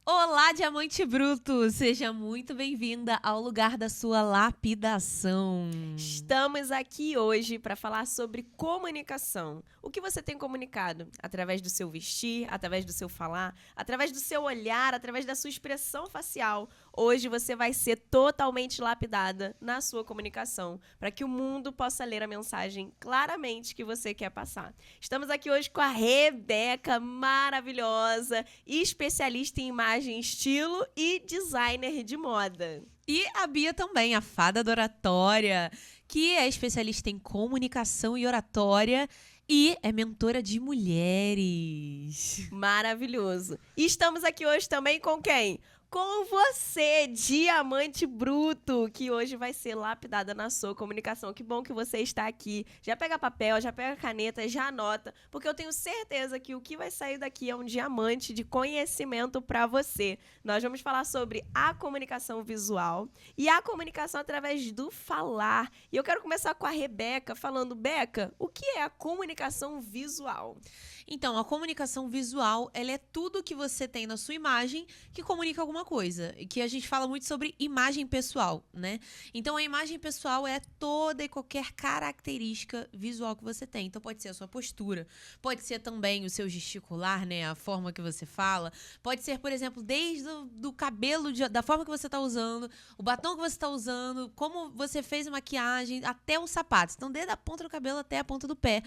Olá, diamante bruto! Seja muito bem-vinda ao lugar da sua lapidação. Estamos aqui hoje para falar sobre comunicação. O que você tem comunicado? Através do seu vestir, através do seu falar, através do seu olhar, através da sua expressão facial. Hoje você vai ser totalmente lapidada na sua comunicação, para que o mundo possa ler a mensagem claramente que você quer passar. Estamos aqui hoje com a Rebeca, maravilhosa, especialista em imagem, estilo e designer de moda. E a Bia também, a fada da oratória, que é especialista em comunicação e oratória e é mentora de mulheres. Maravilhoso. E estamos aqui hoje também com quem? Com você, diamante bruto, que hoje vai ser lapidada na sua comunicação. Que bom que você está aqui. Já pega papel, já pega caneta, já anota, porque eu tenho certeza que o que vai sair daqui é um diamante de conhecimento para você. Nós vamos falar sobre a comunicação visual e a comunicação através do falar. E eu quero começar com a Rebeca falando, Beca, o que é a comunicação visual? Então, a comunicação visual, ela é tudo que você tem na sua imagem que comunica alguma coisa. E que a gente fala muito sobre imagem pessoal, né? Então, a imagem pessoal é toda e qualquer característica visual que você tem. Então, pode ser a sua postura, pode ser também o seu gesticular, né? A forma que você fala. Pode ser, por exemplo, desde do cabelo, da forma que você está usando, o batom que você está usando, como você fez a maquiagem, até os sapatos. Então, desde a ponta do cabelo até a ponta do pé.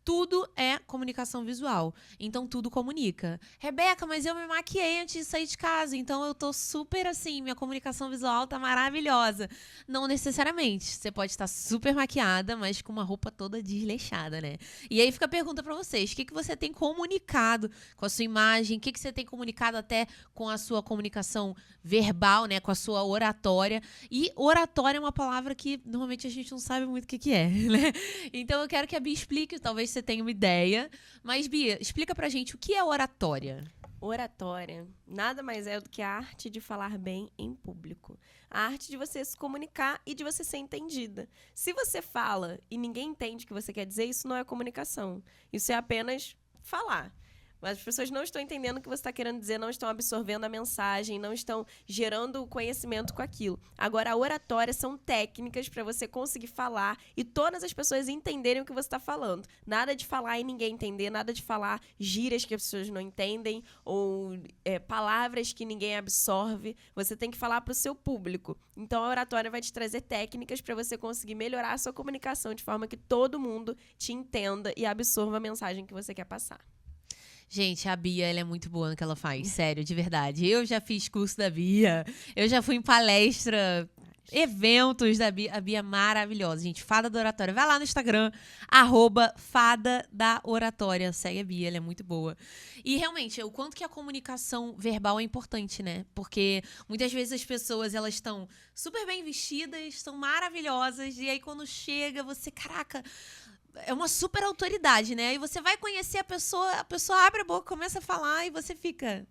Tudo é comunicação visual. Então, tudo comunica. Rebeca, mas eu me maquiei antes de sair de casa. Então, eu tô super assim. Minha comunicação visual tá maravilhosa. Não necessariamente. Você pode estar super maquiada, mas com uma roupa toda desleixada, né? E aí fica a pergunta pra vocês. O que você tem comunicado com a sua imagem? O que você tem comunicado até com a sua comunicação verbal, né? Com a sua oratória. E oratória é uma palavra que normalmente a gente não sabe muito o que é, né? Então, eu quero que a Bia explique, talvez você tenha uma ideia. Mas, Bia, explica pra gente o que é oratória. Oratória nada mais é do que a arte de falar bem em público. A arte de você se comunicar e de você ser entendida. Se você fala e ninguém entende o que você quer dizer, isso não é comunicação. Isso é apenas falar. Mas as pessoas não estão entendendo o que você está querendo dizer, não estão absorvendo a mensagem, não estão gerando conhecimento com aquilo. Agora, a oratória são técnicas para você conseguir falar e todas as pessoas entenderem o que você está falando. Nada de falar e ninguém entender, nada de falar gírias que as pessoas não entendem ou palavras que ninguém absorve. Você tem que falar para o seu público. Então, a oratória vai te trazer técnicas para você conseguir melhorar a sua comunicação de forma que todo mundo te entenda e absorva a mensagem que você quer passar. Gente, a Bia, ela é muito boa no que ela faz, sério, de verdade. Eu já fiz curso da Bia, eu já fui em palestra, eventos da Bia. A Bia é maravilhosa, gente. Fada da Oratória. Vai lá no Instagram, @Fada da Oratória. Segue a Bia, ela é muito boa. E realmente, o quanto que a comunicação verbal é importante, né? Porque muitas vezes as pessoas, elas estão super bem vestidas, são maravilhosas, e aí quando chega, você, caraca, é uma super autoridade, né? E você vai conhecer a pessoa abre a boca, começa a falar e você fica,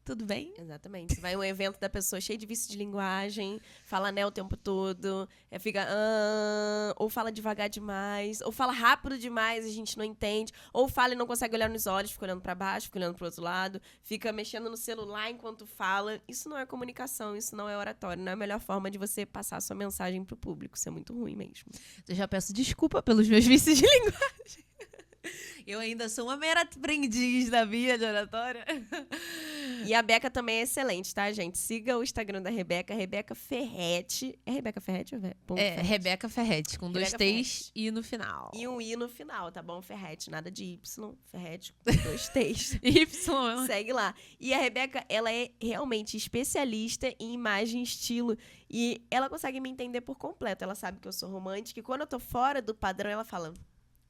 tudo bem? Exatamente. Você vai em um evento da pessoa cheio de vício de linguagem, fala né o tempo todo, fica ou fala devagar demais, ou fala rápido demais e a gente não entende, ou fala e não consegue olhar nos olhos, fica olhando pra baixo, fica olhando pro outro lado, fica mexendo no celular enquanto fala. Isso não é comunicação, isso não é oratório, não é a melhor forma de você passar a sua mensagem pro público. Isso é muito ruim mesmo. Eu já peço desculpa pelos meus vícios de linguagem. Eu ainda sou uma mera aprendiz da Bia de oratória. E a Beca também é excelente, tá, gente? Siga o Instagram da Rebeca, Rebeca Ferretti. É Rebeca Ferretti ou É, Rebeca Ferretti, com Rebeca 2 T's Ferretti. e no final. E um I no final, tá bom? Ferretti, nada de Y. Ferretti com 2 T's. Y. Segue lá. E a Rebeca, ela é realmente especialista em imagem e estilo. E ela consegue me entender por completo. Ela sabe que eu sou romântica. E quando eu tô fora do padrão, ela fala: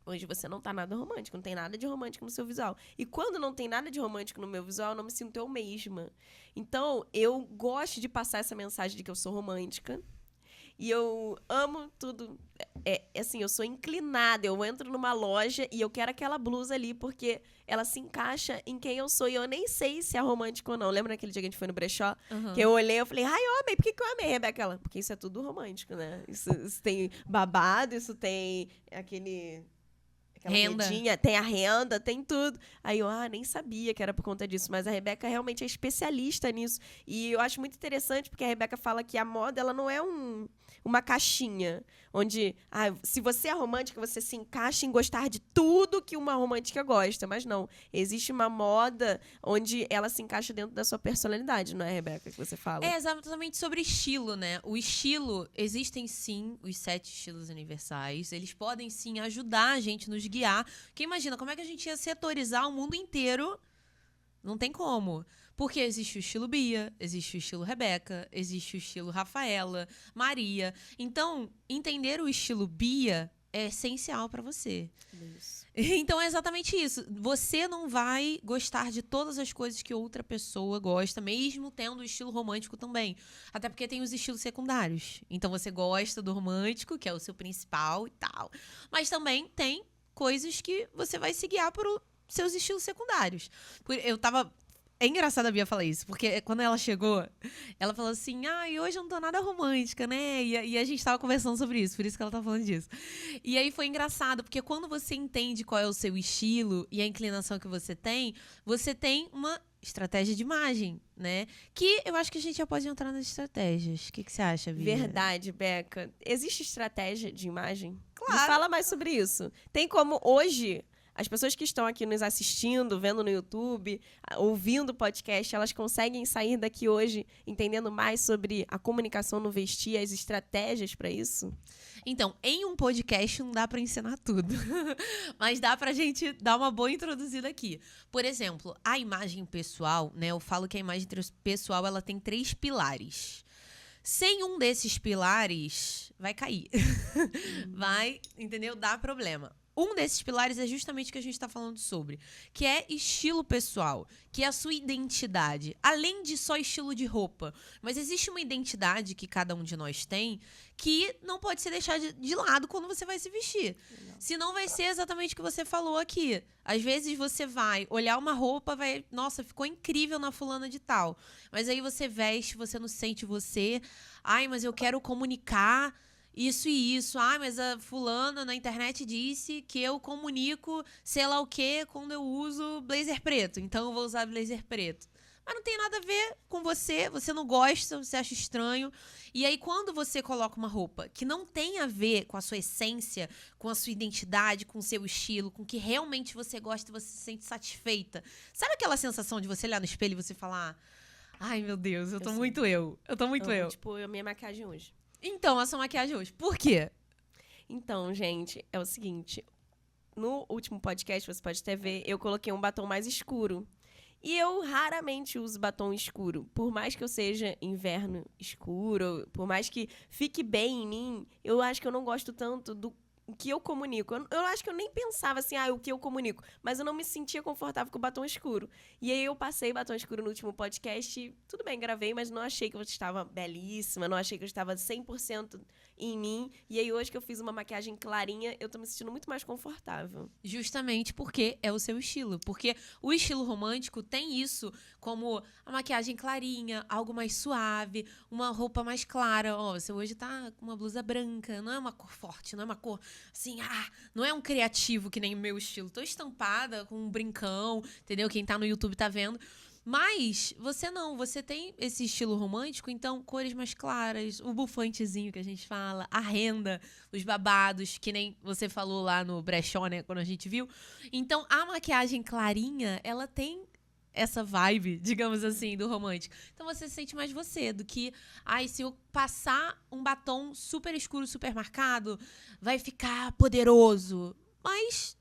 hoje você não tá nada romântico, não tem nada de romântico no seu visual. E quando não tem nada de romântico no meu visual, eu não me sinto eu mesma. Então, eu gosto de passar essa mensagem de que eu sou romântica. E eu amo tudo. Assim, eu sou inclinada. Eu entro numa loja e eu quero aquela blusa ali, porque ela se encaixa em quem eu sou. E eu nem sei se é romântico ou não. Lembra naquele dia que a gente foi no brechó? Uhum. Que eu olhei e falei, ai, eu amei. Por que eu amei, Rebeca? Ela, porque isso é tudo romântico, né? Isso tem babado, isso tem aquele aquela redinha, tem a renda, tem tudo. Aí eu, nem sabia que era por conta disso. Mas a Rebeca realmente é especialista nisso. E eu acho muito interessante, porque a Rebeca fala que a moda, ela não é uma caixinha, onde, se você é romântica, você se encaixa em gostar de tudo que uma romântica gosta. Mas não, existe uma moda onde ela se encaixa dentro da sua personalidade, não é, Rebeca, que você fala? É exatamente sobre estilo, né? O estilo, existem sim os 7 estilos universais. Eles podem sim ajudar a gente, nos guiar. Porque imagina, como é que a gente ia setorizar o mundo inteiro? Não tem como. Porque existe o estilo Bia, existe o estilo Rebeca, existe o estilo Rafaela, Maria. Então, entender o estilo Bia é essencial pra você. Isso. Então é exatamente isso. Você não vai gostar de todas as coisas que outra pessoa gosta, mesmo tendo o estilo romântico também. Até porque tem os estilos secundários. Então você gosta do romântico, que é o seu principal e tal. Mas também tem coisas que você vai se guiar por seus estilos secundários. Eu tava... É engraçado a Bia falar isso, porque quando ela chegou, ela falou assim, hoje eu não tô nada romântica, né? E a gente tava conversando sobre isso, por isso que ela tá falando disso. E aí foi engraçado, porque quando você entende qual é o seu estilo e a inclinação que você tem uma estratégia de imagem, né? Que eu acho que a gente já pode entrar nas estratégias. O que você acha, Bia? Verdade, Beca. Existe estratégia de imagem? Claro. Me fala mais sobre isso. Tem como hoje... As pessoas que estão aqui nos assistindo, vendo no YouTube, ouvindo o podcast, elas conseguem sair daqui hoje entendendo mais sobre a comunicação no vestir, as estratégias para isso? Então, em um podcast não dá para ensinar tudo, mas dá pra gente dar uma boa introduzida aqui. Por exemplo, a imagem pessoal, né? Eu falo que a imagem pessoal, ela tem 3 pilares. Sem um desses pilares, vai cair. Vai, entendeu? Dá problema. Um desses pilares é justamente o que a gente está falando sobre, que é estilo pessoal, que é a sua identidade, além de só estilo de roupa. Mas existe uma identidade que cada um de nós tem que não pode ser deixada de lado quando você vai se vestir. Senão vai ser exatamente o que você falou aqui. Às vezes você vai olhar uma roupa, nossa, ficou incrível na fulana de tal. Mas aí você veste, você não sente você. Mas eu quero comunicar isso e isso. Mas a fulana na internet disse que eu comunico sei lá o quê quando eu uso blazer preto. Então eu vou usar blazer preto. Mas não tem nada a ver com você não gosta, você acha estranho. E aí quando você coloca uma roupa que não tem a ver com a sua essência, com a sua identidade, com o seu estilo, com o que realmente você gosta e você se sente satisfeita. Sabe aquela sensação de você olhar no espelho e você falar... Ai, meu Deus, eu tô muito eu. Eu tô muito eu. Tipo, a minha maquiagem hoje. Então, a sua maquiagem hoje. Por quê? Então, gente, é o seguinte. No último podcast, você pode até ver, eu coloquei um batom mais escuro. E eu raramente uso batom escuro. Por mais que eu seja inverno escuro, por mais que fique bem em mim, eu acho que eu não gosto tanto do que eu comunico. Eu acho que eu nem pensava assim, o que eu comunico. Mas eu não me sentia confortável com o batom escuro. E aí eu passei batom escuro no último podcast e tudo bem, gravei, mas não achei que eu estava belíssima, não achei que eu estava 100% em mim. E aí hoje que eu fiz uma maquiagem clarinha, eu tô me sentindo muito mais confortável. Justamente porque é o seu estilo. Porque o estilo romântico tem isso, como a maquiagem clarinha, algo mais suave, uma roupa mais clara. Você hoje tá com uma blusa branca, não é uma cor forte, não é uma cor assim, não é um criativo que nem o meu estilo. Tô estampada com um brincão, entendeu? Quem tá no YouTube tá vendo. Mas você tem esse estilo romântico, então cores mais claras, o bufantezinho que a gente fala, a renda, os babados, que nem você falou lá no brechó, né, quando a gente viu. Então a maquiagem clarinha, ela tem essa vibe, digamos assim, do romântico. Então você se sente mais você, do que, se eu passar um batom super escuro, super marcado, vai ficar poderoso. Mas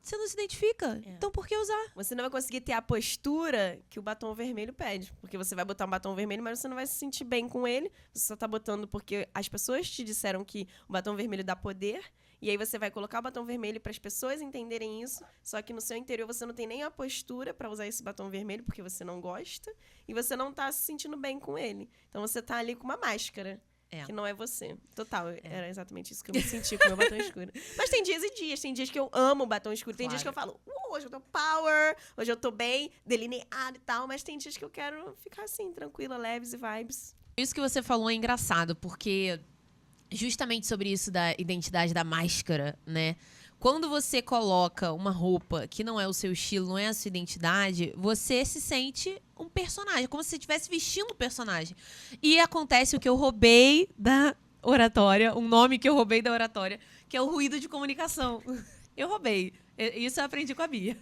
você não se identifica. Então por que usar? Você não vai conseguir ter a postura que o batom vermelho pede. Porque você vai botar um batom vermelho, mas você não vai se sentir bem com ele. Você só tá botando porque as pessoas te disseram que o batom vermelho dá poder. E aí você vai colocar o batom vermelho para as pessoas entenderem isso. Só que no seu interior você não tem nem a postura para usar esse batom vermelho, porque você não gosta. E você não tá se sentindo bem com ele. Então você tá ali com uma máscara. Que não é você. Total, era exatamente isso que eu me senti com o meu batom escuro. Mas tem dias e dias. Tem dias que eu amo o batom escuro. Tem dias que eu falo, hoje eu tô power, hoje eu tô bem, delineado e tal. Mas tem dias que eu quero ficar assim, tranquila, leves e vibes. Isso que você falou é engraçado, porque justamente sobre isso da identidade da máscara, né? Quando você coloca uma roupa que não é o seu estilo, não é a sua identidade, você se sente um personagem, como se você estivesse vestindo um personagem. E acontece o que eu roubei da oratória, um nome que eu roubei da oratória, que é o ruído de comunicação. Eu roubei. Isso eu aprendi com a Bia.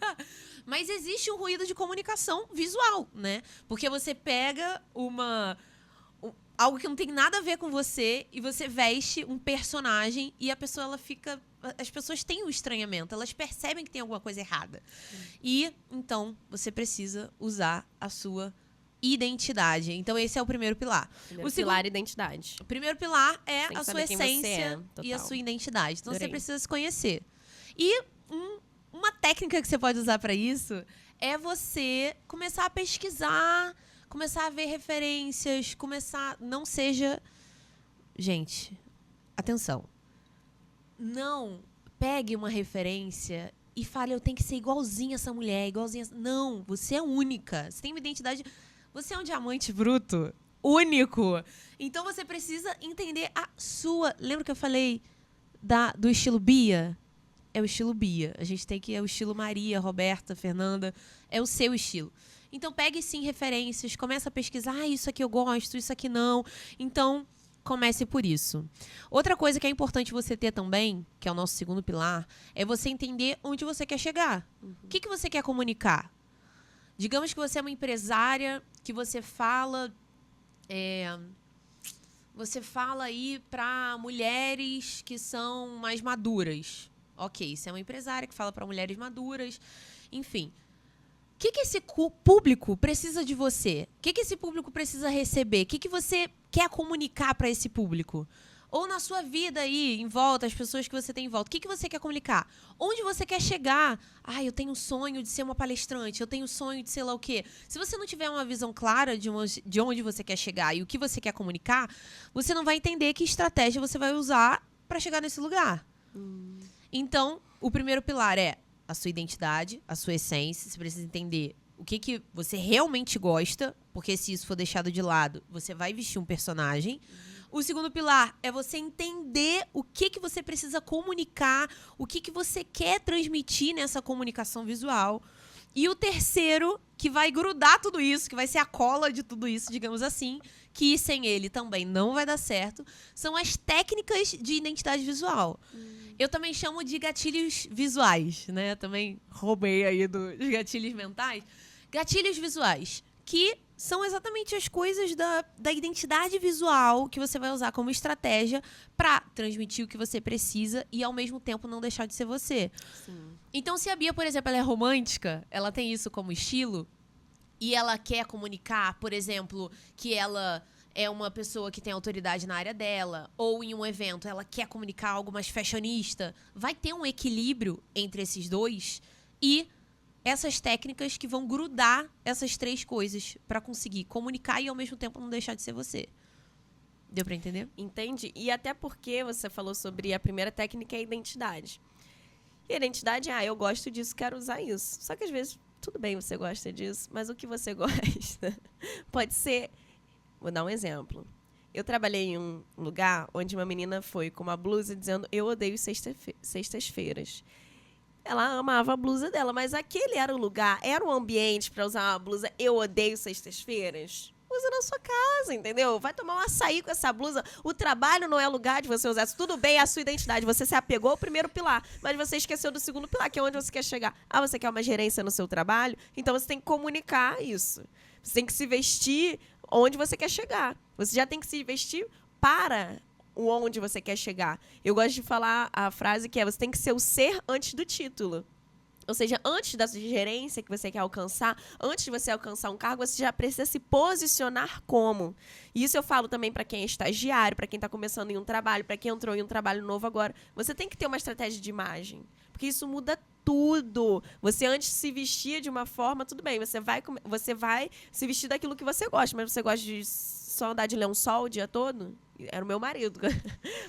Mas existe um ruído de comunicação visual, né? Porque você pega algo que não tem nada a ver com você e você veste um personagem e a pessoa, ela fica... As pessoas têm um estranhamento, elas percebem que tem alguma coisa errada. E, então, você precisa usar a sua identidade. Então, esse é o primeiro pilar. O pilar é identidade. O primeiro pilar é Tem que a sua saber quem você essência é, e a total. sua identidade. Então, Adorei. você precisa se conhecer. E uma técnica que você pode usar para isso é você começar a pesquisar, começar a ver referências, começar... Não seja... Gente, atenção. Não pegue uma referência e fale, eu tenho que ser igualzinha essa mulher, igualzinha... Não, você é única. Você tem uma identidade... Você é um diamante bruto, único. Então, você precisa entender a sua... Lembra que eu falei do estilo Bia? É o estilo Bia. A gente tem que... É o estilo Maria, Roberta, Fernanda. É o seu estilo. Então, pegue, sim, referências. Comece a pesquisar. Ah, isso aqui eu gosto, isso aqui não. Então, comece por isso. Outra coisa que é importante você ter também, que é o nosso segundo pilar, é você entender onde você quer chegar. O que você quer comunicar? Digamos que você é uma empresária, que você fala... Você fala aí para mulheres que são mais maduras. Ok, você é uma empresária que fala para mulheres maduras. Enfim. O que esse público precisa de você? O que esse público precisa receber? O que você quer comunicar para esse público? Ou na sua vida aí, em volta, as pessoas que você tem em volta. O que você quer comunicar? Onde você quer chegar? Ah, eu tenho um sonho de ser uma palestrante. Eu tenho um sonho de sei lá o quê. Se você não tiver uma visão clara de onde você quer chegar e o que você quer comunicar, você não vai entender que estratégia você vai usar para chegar nesse lugar. Então, o primeiro pilar é a sua identidade, a sua essência. Você precisa entender o que você realmente gosta, porque se isso for deixado de lado, você vai vestir um personagem. O segundo pilar é você entender o que você precisa comunicar, o que você quer transmitir nessa comunicação visual. E o terceiro, que vai grudar tudo isso, que vai ser a cola de tudo isso, digamos assim, que sem ele também não vai dar certo, são as técnicas de identidade visual. Eu também chamo de gatilhos visuais, né? Também roubei aí dos gatilhos mentais. Gatilhos visuais, que são exatamente as coisas da identidade visual que você vai usar como estratégia para transmitir o que você precisa e, ao mesmo tempo, não deixar de ser você. Sim. Então, se a Bia, por exemplo, ela é romântica, ela tem isso como estilo, e ela quer comunicar, por exemplo, que ela é uma pessoa que tem autoridade na área dela, ou em um evento ela quer comunicar algo mais fashionista, vai ter um equilíbrio entre esses dois e essas técnicas que vão grudar essas três coisas para conseguir comunicar e, ao mesmo tempo, não deixar de ser você. Deu para entender? Entendi. E até porque você falou sobre a primeira técnica é a identidade. E a identidade é, eu gosto disso, quero usar isso. Só que às vezes, tudo bem, você gosta disso, mas o que você gosta pode ser... Vou dar um exemplo. Eu trabalhei em um lugar onde uma menina foi com uma blusa dizendo eu odeio sextas-feiras. Ela amava a blusa dela, mas aquele era o lugar, era o ambiente para usar uma blusa eu odeio sextas-feiras. Usa na sua casa, entendeu? Vai tomar um açaí com essa blusa. O trabalho não é lugar de você usar isso. Tudo bem, é a sua identidade. Você se apegou ao primeiro pilar, mas você esqueceu do segundo pilar, que é onde você quer chegar. Ah, você quer uma gerência no seu trabalho? Então você tem que comunicar isso. Você tem que se vestir onde você quer chegar. Você já tem que se vestir para o onde você quer chegar. Eu gosto de falar a frase que é, você tem que ser o ser antes do título. Ou seja, antes da gerência que você quer alcançar, antes de você alcançar um cargo, você já precisa se posicionar como. E isso eu falo também para quem é estagiário, para quem está começando em um trabalho, para quem entrou em um trabalho novo agora. Você tem que ter uma estratégia de imagem, porque isso muda tudo. Você antes se vestia de uma forma, tudo bem, você vai se vestir daquilo que você gosta, mas você gosta de só andar de lençol o dia todo? Era o meu marido.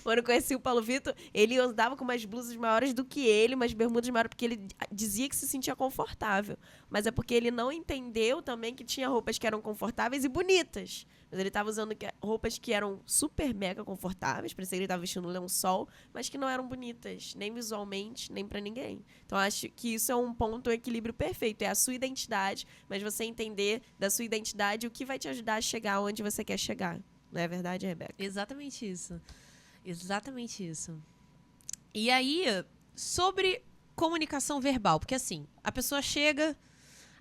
Quando eu conheci o Paulo Vitor, ele andava com umas blusas maiores do que ele, umas bermudas maiores, porque ele dizia que se sentia confortável. Mas é porque ele não entendeu também que tinha roupas que eram confortáveis e bonitas. Mas ele estava usando roupas que eram super mega confortáveis, parecia que ele estava vestindo um lençol, mas que não eram bonitas, nem visualmente, nem pra ninguém. Então, acho que isso é um ponto, um equilíbrio perfeito. É a sua identidade, mas você entender da sua identidade o que vai te ajudar a chegar onde você quer chegar. Não é verdade, Rebeca? Exatamente isso. Exatamente isso. E aí, sobre comunicação verbal, porque assim, a pessoa chega,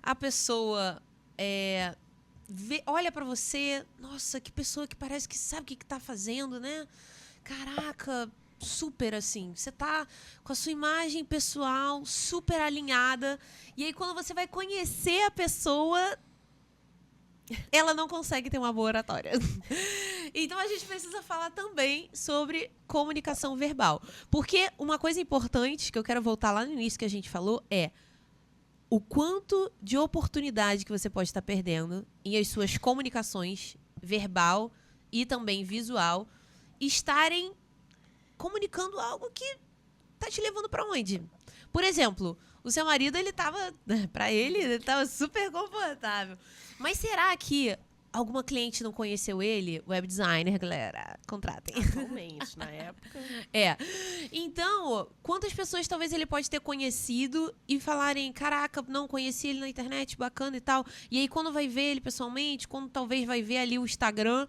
a pessoa olha pra você, nossa, que pessoa que parece que sabe o que tá fazendo, né? Caraca, super assim, você tá com a sua imagem pessoal super alinhada, e aí quando você vai conhecer a pessoa, ela não consegue ter uma boa oratória. Então a gente precisa falar também sobre comunicação verbal. Porque uma coisa importante, que eu quero voltar lá no início que a gente falou, é o quanto de oportunidade que você pode estar perdendo em as suas comunicações verbal e também visual estarem comunicando algo que tá te levando pra onde? Por exemplo, o seu marido, ele tava super confortável. Mas será que alguma cliente não conheceu ele? Web designer, galera, contratem. Atualmente, na época. Então, quantas pessoas talvez ele pode ter conhecido e falarem, caraca, não, conheci ele na internet, bacana e tal. E aí, quando vai ver ele pessoalmente, quando talvez vai ver ali o Instagram,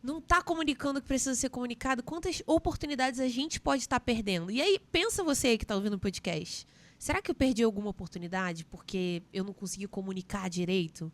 não tá comunicando o que precisa ser comunicado, quantas oportunidades a gente pode estar perdendo? E aí, pensa você aí que tá ouvindo o podcast. Será que eu perdi alguma oportunidade porque eu não consegui comunicar direito?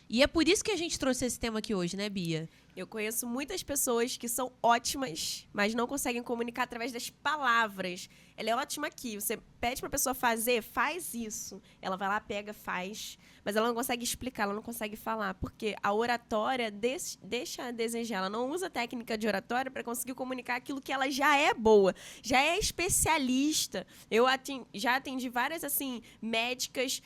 E é por isso que a gente trouxe esse tema aqui hoje, né, Bia? Eu conheço muitas pessoas que são ótimas, mas não conseguem comunicar através das palavras. Ela é ótima aqui. Você pede pra pessoa fazer, faz isso. Ela vai lá, pega, faz. Mas ela não consegue explicar, ela não consegue falar. Porque a oratória deixa a desejar. Ela não usa técnica de oratória para conseguir comunicar aquilo que ela já é boa. Já é especialista. Eu já atendi várias, assim, médicas,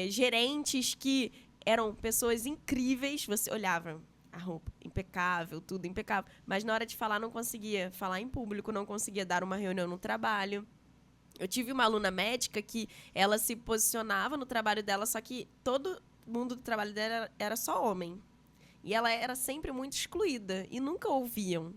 gerentes que eram pessoas incríveis. Você olhava a roupa impecável, tudo impecável. Mas na hora de falar, não conseguia falar em público, não conseguia dar uma reunião no trabalho. Eu tive uma aluna médica que ela se posicionava no trabalho dela, só que todo mundo do trabalho dela era só homem. E ela era sempre muito excluída e nunca ouviam.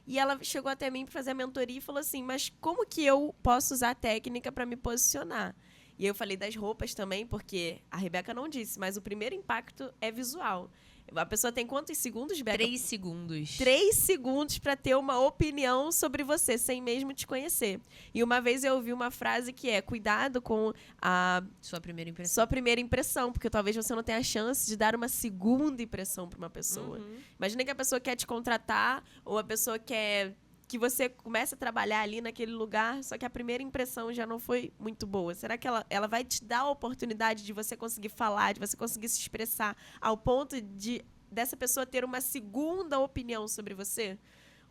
E ela chegou até mim para fazer a mentoria e falou assim, mas como que eu posso usar a técnica para me posicionar? E eu falei das roupas também, porque a Rebeca não disse, mas o primeiro impacto é visual. A pessoa tem quantos segundos, Beca? 3 segundos. 3 segundos para ter uma opinião sobre você, sem mesmo te conhecer. E uma vez eu ouvi uma frase que é, cuidado com a sua primeira impressão, porque talvez você não tenha a chance de dar uma segunda impressão para uma pessoa. Uhum. Imagina que a pessoa quer te contratar, ou a pessoa quer que você comece a trabalhar ali naquele lugar, só que a primeira impressão já não foi muito boa. Será que ela vai te dar a oportunidade de você conseguir falar, de você conseguir se expressar ao ponto dessa pessoa ter uma segunda opinião sobre você?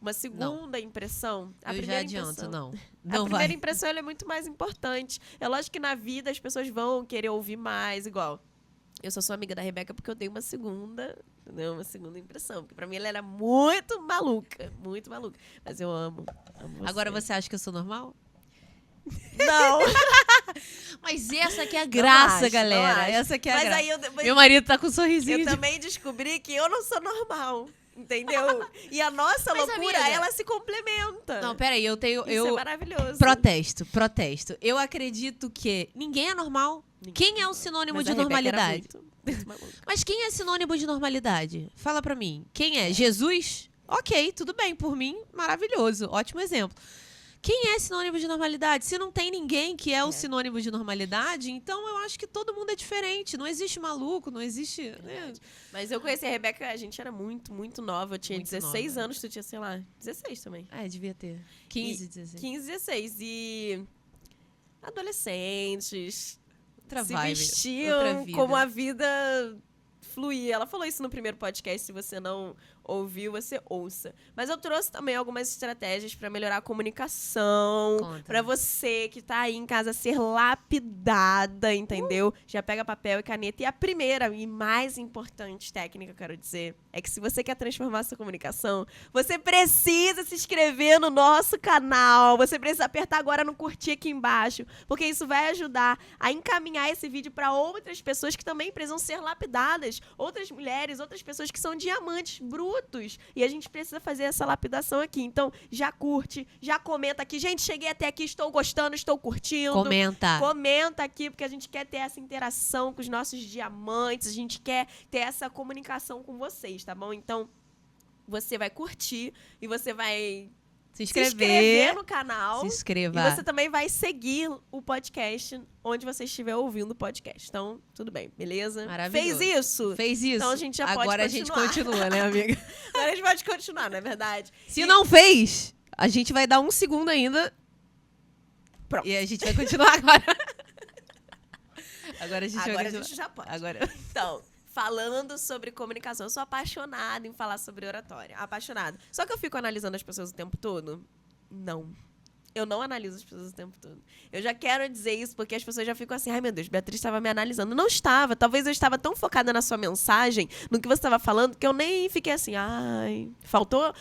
Uma segunda impressão? Eu já adianto, não. A primeira impressão ela é muito mais importante. É lógico que na vida as pessoas vão querer ouvir mais, igual. Eu sou amiga da Rebeca porque eu dei uma segunda impressão. Porque pra mim ela era muito maluca. Muito maluca. Mas eu amo você. Agora você acha que eu sou normal? Não. Mas essa aqui é a graça, acho, galera. Essa aqui é a graça. Aí Meu marido tá com um sorrisinho. Eu também descobri que eu não sou normal. Entendeu? E a nossa loucura, amiga, ela se complementa. Não, peraí, Isso é maravilhoso. Protesto. Eu acredito que ninguém é normal. Quem é o sinônimo de normalidade? Muito maluca. Mas quem é sinônimo de normalidade? Fala pra mim. Quem é? Jesus? Ok, tudo bem. Por mim, maravilhoso. Ótimo exemplo. Quem é sinônimo de normalidade? Se não tem ninguém que é o sinônimo de normalidade, então eu acho que todo mundo é diferente. Não existe maluco, não existe... Né? Mas eu conheci a Rebeca, a gente era muito, muito nova. Eu tinha muito 16 nova. anos, tu tinha, sei lá, 16 também. Devia ter. 15, 16. 15, 16. E adolescentes outra se vibe, vestiam como a vida fluía. Ela falou isso no primeiro podcast, se você não ouviu, você ouça. Mas eu trouxe também algumas estratégias para melhorar a comunicação, Conta. para você que tá aí em casa ser lapidada, entendeu? Já pega papel e caneta. E a primeira e mais importante técnica, eu quero dizer, é que se você quer transformar a sua comunicação, você precisa se inscrever no nosso canal. Você precisa apertar agora no curtir aqui embaixo, porque isso vai ajudar a encaminhar esse vídeo para outras pessoas que também precisam ser lapidadas, outras mulheres, outras pessoas que são diamantes brutos, e a gente precisa fazer essa lapidação aqui. Então, já curte, já comenta aqui. Gente, cheguei até aqui, estou gostando, estou curtindo. Comenta aqui, porque a gente quer ter essa interação com os nossos diamantes, a gente quer ter essa comunicação com vocês, tá bom? Então, você vai curtir e você vai se inscrever no canal. Se inscreva. E você também vai seguir o podcast onde você estiver ouvindo o podcast. Então, tudo bem, beleza? Maravilhoso. Fez isso? Fez isso. Então a gente já pode Agora continuar. a gente continua, né, amiga? Agora a gente pode continuar, não é verdade? Se não fez, a gente vai dar um segundo ainda. Pronto. E a gente vai continuar agora. Agora a gente vai Agora a continuar. gente já pode. Agora... Então, falando sobre comunicação, eu sou apaixonada em falar sobre oratória. Apaixonada. Só que eu fico analisando as pessoas o tempo todo? Não. Eu não analiso as pessoas o tempo todo. Eu já quero dizer isso porque as pessoas já ficam assim, ai meu Deus, Beatriz estava me analisando. Não estava. Talvez eu estava tão focada na sua mensagem, no que você estava falando, que eu nem fiquei assim, ai, faltou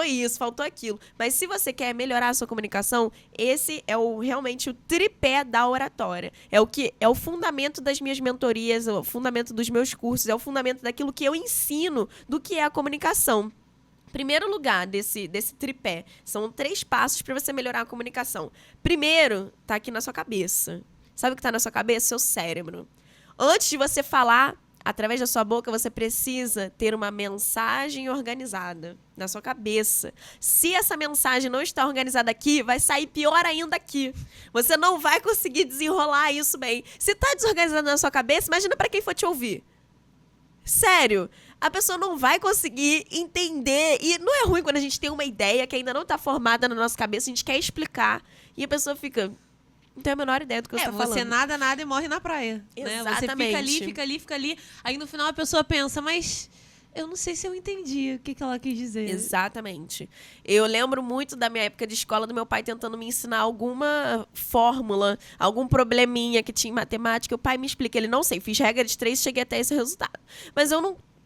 isso, faltou aquilo. Mas se você quer melhorar a sua comunicação, esse é realmente o tripé da oratória. É o fundamento das minhas mentorias, é o fundamento dos meus cursos, é o fundamento daquilo que eu ensino do que é a comunicação. Primeiro lugar desse tripé, são 3 passos para você melhorar a comunicação. Primeiro, tá aqui na sua cabeça. Sabe o que tá na sua cabeça? Seu cérebro. Antes de você falar, através da sua boca, você precisa ter uma mensagem organizada na sua cabeça. Se essa mensagem não está organizada aqui, vai sair pior ainda aqui. Você não vai conseguir desenrolar isso bem. Se tá desorganizado na sua cabeça, imagina para quem for te ouvir. Sério, a pessoa não vai conseguir entender. E não é ruim quando a gente tem uma ideia que ainda não está formada na nossa cabeça, a gente quer explicar. E a pessoa fica, não tem a menor ideia do que você está falando. Você nada e morre na praia. Exatamente. Né? Você fica ali. Aí no final a pessoa pensa, mas eu não sei se eu entendi o que ela quis dizer. Exatamente. Eu lembro muito da minha época de escola, do meu pai tentando me ensinar alguma fórmula, algum probleminha que tinha em matemática. O pai me explica, ele não sei, fiz regra de 3 e cheguei até esse resultado. Mas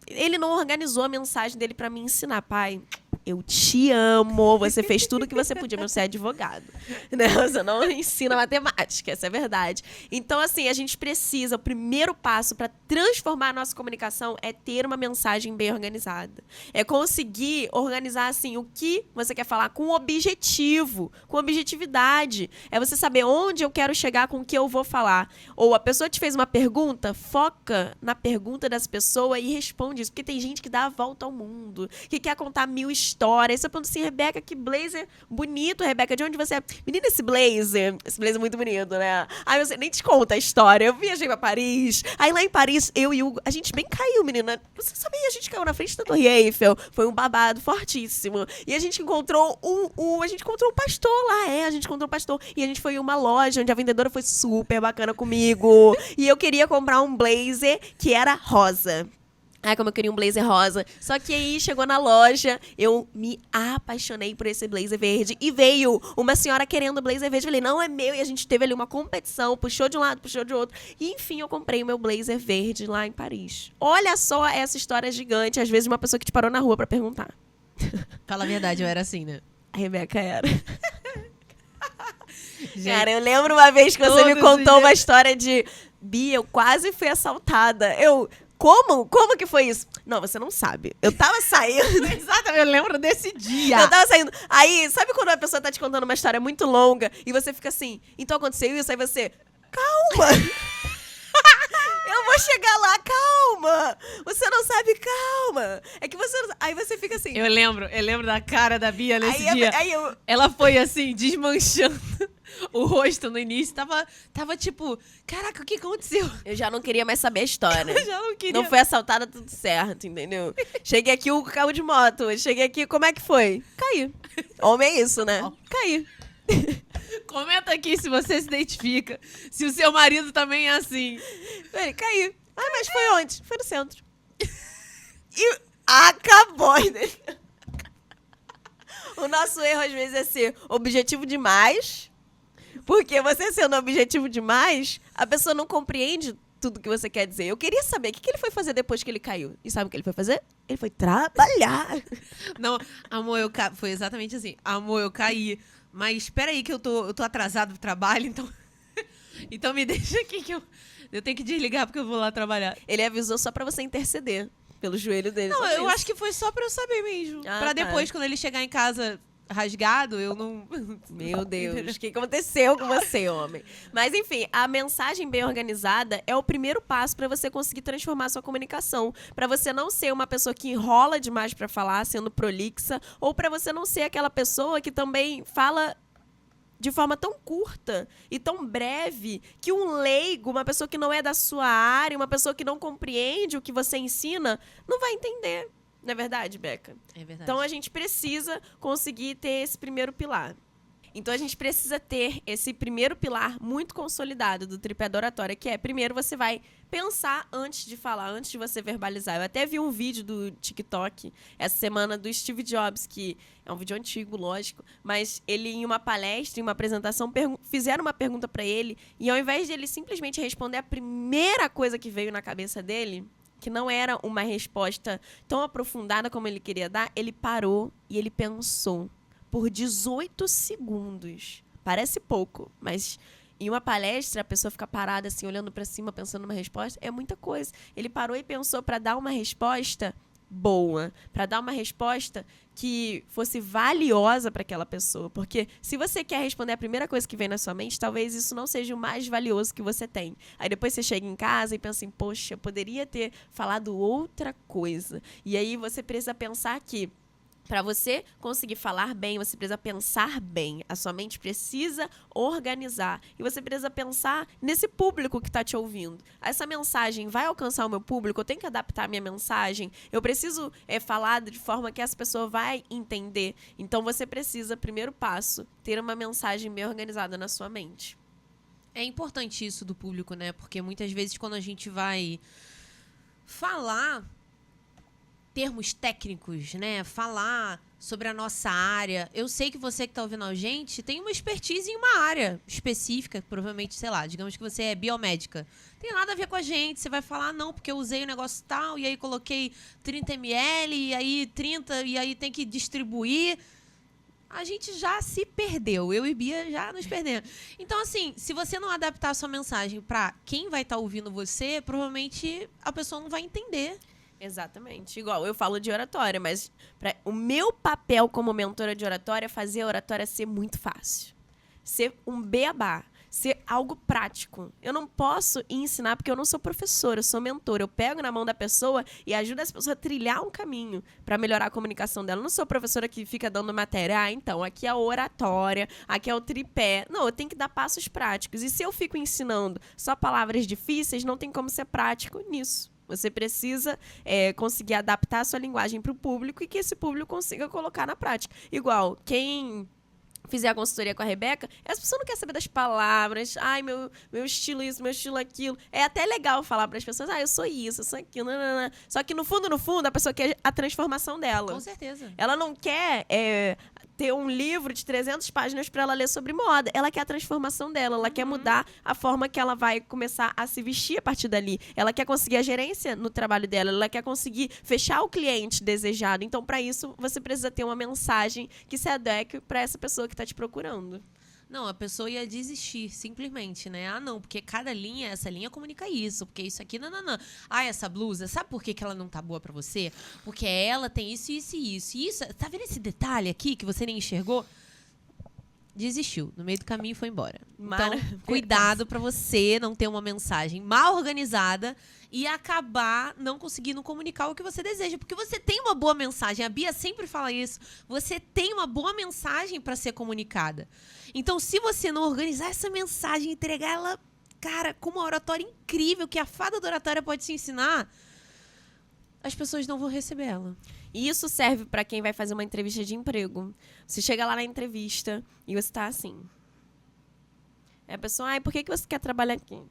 ele não organizou a mensagem dele pra me ensinar. Pai, eu te amo, você fez tudo o que você podia, mas você é advogado. Né? Você não ensina matemática, essa é a verdade. Então, assim, a gente precisa, o primeiro passo para transformar a nossa comunicação é ter uma mensagem bem organizada. É conseguir organizar, assim, o que você quer falar com objetivo, com objetividade. É você saber onde eu quero chegar com o que eu vou falar. Ou a pessoa te fez uma pergunta, foca na pergunta dessa pessoa e responde isso. Porque tem gente que dá a volta ao mundo, que quer contar 1000 histórias. Aí você pergunta assim, Rebeca, que blazer bonito, Rebeca, de onde você é? Menina, esse blazer é muito bonito, né? Aí você nem te conta a história. Eu viajei pra Paris, aí lá em Paris, eu e o Hugo, a gente bem caiu, menina. Você sabia, a gente caiu na frente da Torre Eiffel, foi um babado fortíssimo. E a gente encontrou um pastor lá, a gente encontrou um pastor. E a gente foi em uma loja onde a vendedora foi super bacana comigo. E eu queria comprar um blazer que era rosa. Ai, como eu queria um blazer rosa. Só que aí, chegou na loja, eu me apaixonei por esse blazer verde. E veio uma senhora querendo blazer verde. Eu falei, não, é meu. E a gente teve ali uma competição. Puxou de um lado, puxou de outro. E, enfim, eu comprei o meu blazer verde lá em Paris. Olha só essa história gigante. Às vezes, uma pessoa que te parou na rua pra perguntar. Fala a verdade, eu era assim, né? A Rebeca era. Gente, cara, eu lembro uma vez que você me contou uma história de... Bia, eu quase fui assaltada. Como que foi isso? Não, você não sabe. Eu tava saindo. Exatamente, eu lembro desse dia. Eu tava saindo. Aí, sabe quando a pessoa tá te contando uma história muito longa e você fica assim, então aconteceu isso? Aí você, calma. Eu vou chegar lá, calma. Você não sabe, calma. É que você não... Aí você fica assim. Eu lembro da cara da Bia nesse dia. Eu... Ela foi assim, desmanchando o rosto no início. Tava tipo, caraca, o que aconteceu? Eu já não queria mais saber a história. Eu já não queria. Não foi assaltada, tudo certo, entendeu? Cheguei aqui, o carro de moto. Cheguei aqui, como é que foi? Caí. Homem é isso, né? Caí. Comenta aqui se você se identifica. Se o seu marido também é assim. Ele, caí. Ah, mas foi onde? Foi no centro. E acabou. O nosso erro, às vezes, é ser objetivo demais. Porque você sendo objetivo demais, a pessoa não compreende tudo que você quer dizer. Eu queria saber o que ele foi fazer depois que ele caiu. E sabe o que ele foi fazer? Ele foi trabalhar. Não, amor, foi exatamente assim. Amor, eu caí. Mas espera aí que eu tô atrasado pro trabalho, então... então me deixa aqui que eu tenho que desligar porque eu vou lá trabalhar. Ele avisou só pra você interceder pelo joelho dele. Não, eu acho que foi só pra eu saber mesmo. Pra depois, quando ele chegar em casa rasgado, eu não... Meu Deus, o que aconteceu com você, homem? Mas, enfim, a mensagem bem organizada é o primeiro passo para você conseguir transformar a sua comunicação. Para você não ser uma pessoa que enrola demais para falar, sendo prolixa, ou para você não ser aquela pessoa que também fala de forma tão curta e tão breve que um leigo, uma pessoa que não é da sua área, uma pessoa que não compreende o que você ensina, não vai entender. Não é verdade, Beca? É verdade. Então, a gente precisa conseguir ter esse primeiro pilar. Então, a gente precisa ter esse primeiro pilar muito consolidado do tripé da oratória, que é, primeiro, você vai pensar antes de falar, antes de você verbalizar. Eu até vi um vídeo do TikTok essa semana do Steve Jobs, que é um vídeo antigo, lógico, mas ele, em uma palestra, em uma apresentação, fizeram uma pergunta para ele, e ao invés de ele simplesmente responder a primeira coisa que veio na cabeça dele, que não era uma resposta tão aprofundada como ele queria dar, ele parou e ele pensou por 18 segundos. Parece pouco, mas em uma palestra a pessoa fica parada assim, olhando para cima, pensando numa resposta, é muita coisa. Ele parou e pensou para dar uma resposta boa, para dar uma resposta que fosse valiosa para aquela pessoa, porque se você quer responder a primeira coisa que vem na sua mente, talvez isso não seja o mais valioso que você tem. Aí depois você chega em casa e pensa assim, poxa, eu poderia ter falado outra coisa. E aí você precisa pensar que para você conseguir falar bem, você precisa pensar bem. A sua mente precisa organizar. E você precisa pensar nesse público que está te ouvindo. Essa mensagem vai alcançar o meu público? Eu tenho que adaptar a minha mensagem? Eu preciso falar de forma que essa pessoa vai entender? Então, você precisa, primeiro passo, ter uma mensagem bem organizada na sua mente. É importante isso do público, né? Porque muitas vezes quando a gente vai falar termos técnicos, né? Falar sobre a nossa área. Eu sei que você que está ouvindo a gente tem uma expertise em uma área específica, provavelmente, sei lá, digamos que você é biomédica. Tem nada a ver com a gente, você vai falar, não, porque eu usei o negócio tal, e aí coloquei 30 ml, e aí 30, e aí tem que distribuir. A gente já se perdeu, eu e Bia já nos perdemos. Então, assim, se você não adaptar a sua mensagem para quem vai estar ouvindo você, provavelmente a pessoa não vai entender. Exatamente. Igual, eu falo de oratória, mas o meu papel como mentora de oratória é fazer a oratória ser muito fácil. Ser um beabá. Ser algo prático. Eu não posso ensinar porque eu não sou professora, eu sou mentora. Eu pego na mão da pessoa e ajudo essa pessoa a trilhar um caminho para melhorar a comunicação dela. Eu não sou professora que fica dando matéria. Ah, então, aqui é a oratória, aqui é o tripé. Não, eu tenho que dar passos práticos. E se eu fico ensinando só palavras difíceis, não tem como ser prático nisso. Você precisa conseguir adaptar a sua linguagem para o público e que esse público consiga colocar na prática. Igual, quem fizer a consultoria com a Rebeca, essa pessoa não quer saber das palavras. Ai, meu estilo isso, meu estilo aquilo. É até legal falar para as pessoas, eu sou isso, eu sou aquilo. Nanana. Só que no fundo, a pessoa quer a transformação dela. Com certeza. Ela não quer ter um livro de 300 páginas para ela ler sobre moda. Ela quer a transformação dela. Ela quer mudar a forma que ela vai começar a se vestir a partir dali. Ela quer conseguir a gerência no trabalho dela. Ela quer conseguir fechar o cliente desejado. Então, para isso, você precisa ter uma mensagem que se adeque para essa pessoa que está te procurando. Não, a pessoa ia desistir, simplesmente, né? Ah, não, porque cada linha, essa linha comunica isso, porque isso aqui, não. Ah, essa blusa, sabe por que ela não tá boa pra você? Porque ela tem isso, isso e isso. E isso, tá vendo esse detalhe aqui que você nem enxergou? Desistiu, no meio do caminho foi embora. Então, cuidado pra você não ter uma mensagem mal organizada e acabar não conseguindo comunicar o que você deseja. Porque você tem uma boa mensagem, a Bia sempre fala isso, você tem uma boa mensagem para ser comunicada. Então, se você não organizar essa mensagem, entregar ela, cara, com uma oratória incrível, que a fada da oratória pode te ensinar, as pessoas não vão receber ela. E isso serve para quem vai fazer uma entrevista de emprego. Você chega lá na entrevista e você tá assim. A pessoa, por que você quer trabalhar aqui?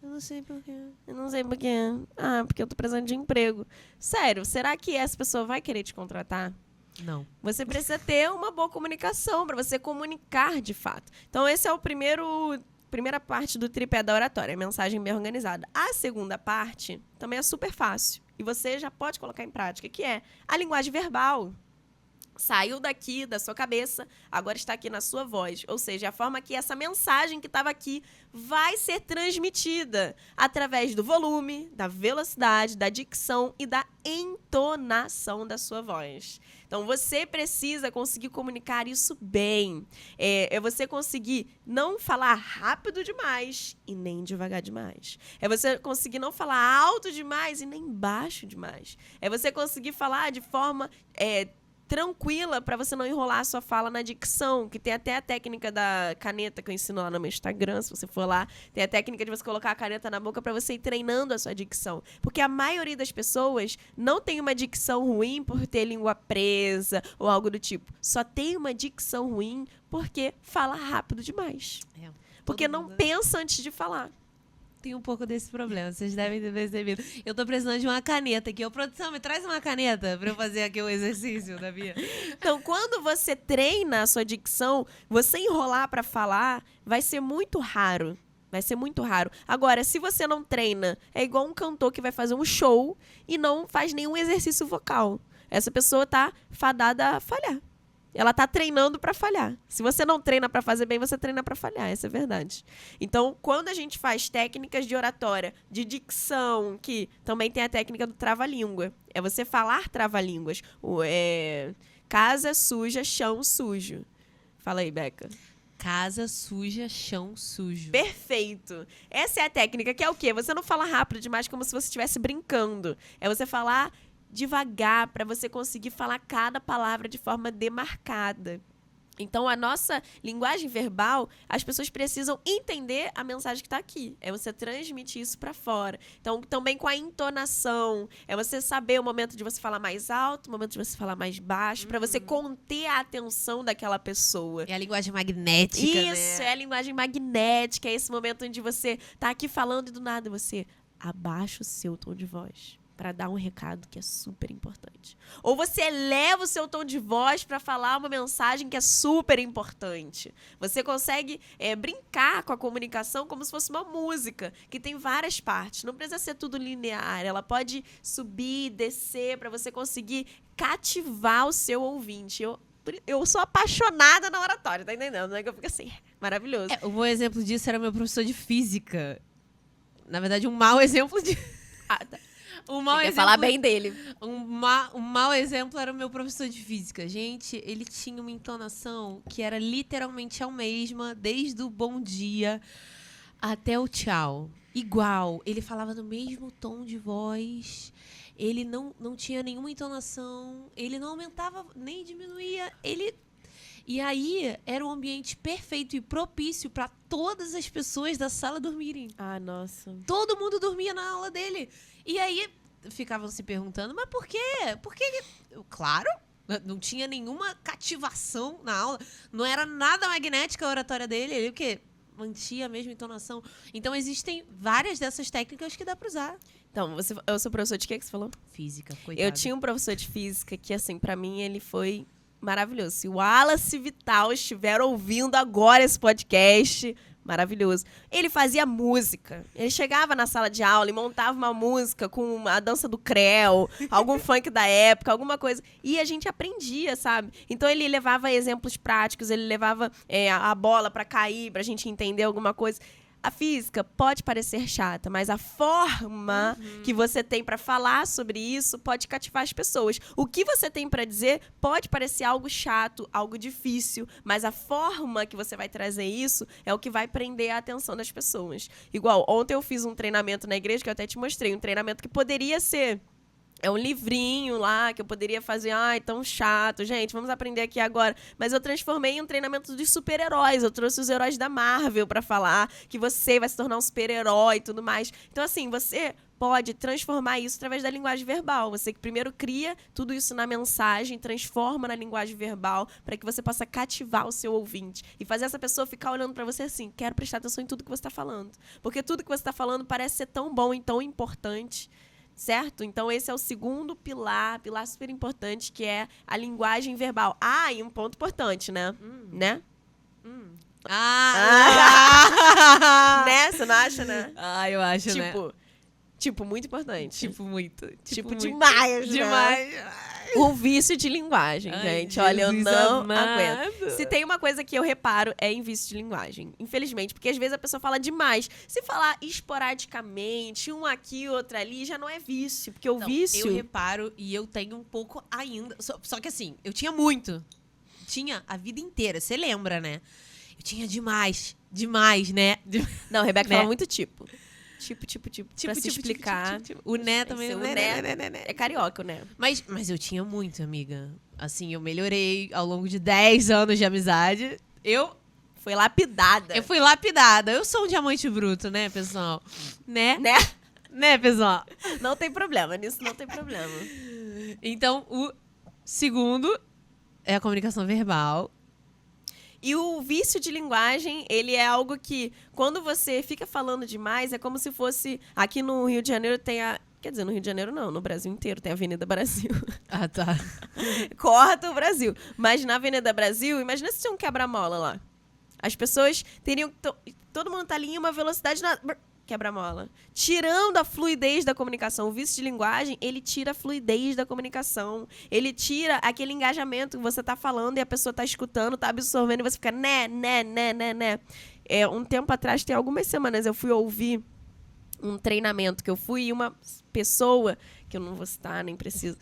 Eu não sei porquê. Eu não sei por quê. Ah, porque eu tô precisando de emprego. Sério, será que essa pessoa vai querer te contratar? Não. Você precisa ter uma boa comunicação para você comunicar de fato. Então, esse é o primeira parte do tripé da oratória, a mensagem bem organizada. A segunda parte também é super fácil. E você já pode colocar em prática, que é a linguagem verbal. Saiu daqui da sua cabeça, agora está aqui na sua voz. Ou seja, a forma que essa mensagem que estava aqui vai ser transmitida através do volume, da velocidade, da dicção e da entonação da sua voz. Então, você precisa conseguir comunicar isso bem. É você conseguir não falar rápido demais e nem devagar demais. É você conseguir não falar alto demais e nem baixo demais. É você conseguir falar de forma tranquila para você não enrolar a sua fala na dicção, que tem até a técnica da caneta que eu ensino lá no meu Instagram, se você for lá, tem a técnica de você colocar a caneta na boca para você ir treinando a sua dicção. Porque a maioria das pessoas não tem uma dicção ruim por ter língua presa ou algo do tipo. Só tem uma dicção ruim porque fala rápido demais. Porque não pensa antes de falar. Tem um pouco desse problema, vocês devem ter percebido. Eu tô precisando de uma caneta aqui. Ô, produção, me traz uma caneta pra eu fazer aqui o exercício da Bia. Então, quando você treina a sua dicção, você enrolar pra falar vai ser muito raro. Vai ser muito raro. Agora, se você não treina, é igual um cantor que vai fazer um show e não faz nenhum exercício vocal. Essa pessoa tá fadada a falhar. Ela tá treinando para falhar. Se você não treina para fazer bem, você treina para falhar. Essa é a verdade. Então, quando a gente faz técnicas de oratória, de dicção, que também tem a técnica do trava-língua. É você falar trava-línguas. Casa suja, chão sujo. Fala aí, Beca. Casa suja, chão sujo. Perfeito. Essa é a técnica, que é o quê? Você não fala rápido demais como se você estivesse brincando. É você falar devagar, para você conseguir falar cada palavra de forma demarcada. Então, a nossa linguagem verbal, as pessoas precisam entender a mensagem que está aqui. É você transmitir isso para fora. Então, também com a entonação. É você saber o momento de você falar mais alto, o momento de você falar mais baixo, para você conter a atenção daquela pessoa. É a linguagem magnética, isso, é a linguagem magnética. É esse momento onde você tá aqui falando e do nada você abaixa o seu tom de voz para dar um recado que é super importante. Ou você eleva o seu tom de voz para falar uma mensagem que é super importante. Você consegue brincar com a comunicação como se fosse uma música, que tem várias partes. Não precisa ser tudo linear. Ela pode subir, descer, para você conseguir cativar o seu ouvinte. Eu sou apaixonada na oratória, tá entendendo? Né? Que eu fico assim, maravilhoso. Um bom exemplo disso era meu professor de física. Na verdade, um mau exemplo de... Tá. Quer falar bem dele. Um mau exemplo era o meu professor de física. Gente, ele tinha uma entonação que era literalmente a mesma, desde o bom dia até o tchau. Igual. Ele falava no mesmo tom de voz. Ele não tinha nenhuma entonação. Ele não aumentava nem diminuía. E aí, era um ambiente perfeito e propício para todas as pessoas da sala dormirem. Ah, nossa. Todo mundo dormia na aula dele. E aí, ficavam se perguntando, mas por quê? Por que... Claro, não tinha nenhuma cativação na aula. Não era nada magnética a oratória dele. Ele o quê? Mantinha a mesma entonação. Então, existem várias dessas técnicas que dá para usar. Então, eu sou professor de quê que você falou? Física, coitado. Eu tinha um professor de física que, assim, para mim, ele foi maravilhoso. Se o Wallace e Vital estiver ouvindo agora esse podcast, maravilhoso. Ele fazia música. Ele chegava na sala de aula e montava uma música com a dança do Creu, algum funk da época, alguma coisa. E a gente aprendia, sabe? Então ele levava exemplos práticos, ele levava a bola para cair, pra gente entender alguma coisa. A física pode parecer chata, mas a forma que você tem para falar sobre isso pode cativar as pessoas. O que você tem para dizer pode parecer algo chato, algo difícil, mas a forma que você vai trazer isso é o que vai prender a atenção das pessoas. Igual, ontem eu fiz um treinamento na igreja, que eu até te mostrei, um treinamento que poderia ser... É um livrinho lá que eu poderia fazer. Ai, tão chato. Gente, vamos aprender aqui agora. Mas eu transformei em um treinamento de super-heróis. Eu trouxe os heróis da Marvel pra falar que você vai se tornar um super-herói e tudo mais. Então, assim, você pode transformar isso através da linguagem verbal. Você que primeiro cria tudo isso na mensagem, transforma na linguagem verbal, para que você possa cativar o seu ouvinte e fazer essa pessoa ficar olhando para você assim, quero prestar atenção em tudo que você está falando. Porque tudo que você está falando parece ser tão bom e tão importante, certo? Então esse é o segundo pilar super importante, que é a linguagem verbal. Ah, e um ponto importante, né? Né? Né? Você não acha, né? Eu acho, né? Tipo, muito importante. Tipo, muito. Tipo, demais, né? Demais. O vício de linguagem, gente. Olha, eu não aguento. Se tem uma coisa que eu reparo, é em vício de linguagem. Infelizmente, porque às vezes a pessoa fala demais. Se falar esporadicamente, um aqui, outro ali, já não é vício. Porque o vício... Eu reparo e eu tenho um pouco ainda. Só que assim, eu tinha muito. Tinha a vida inteira, você lembra, né? Eu tinha demais, né? Não, a Rebeca né? fala muito tipo. Pra se explicar. O né também. O né. É carioca, o né. Mas eu tinha muito, amiga. Assim, eu melhorei ao longo de 10 anos de amizade. Foi lapidada. Eu fui lapidada. Eu sou um diamante bruto, né, pessoal? Né? Né, pessoal? Não tem problema, nisso não tem problema. Então, o segundo é a comunicação verbal. E o vício de linguagem, ele é algo que, quando você fica falando demais, é como se fosse... Aqui no Rio de Janeiro tem a... Quer dizer, no Rio de Janeiro não, no Brasil inteiro tem a Avenida Brasil. Ah, tá. Corta o Brasil. Mas na Avenida Brasil, imagina se tinha um quebra-mola lá. As pessoas teriam... Todo mundo tá ali em uma velocidade... Quebra-mola. Tirando a fluidez da comunicação. O vício de linguagem, ele tira a fluidez da comunicação. Ele tira aquele engajamento que você tá falando e a pessoa tá escutando, tá absorvendo e você fica né. Um tempo atrás, tem algumas semanas, eu fui ouvir um treinamento que eu fui e uma pessoa, que eu não vou citar, nem preciso,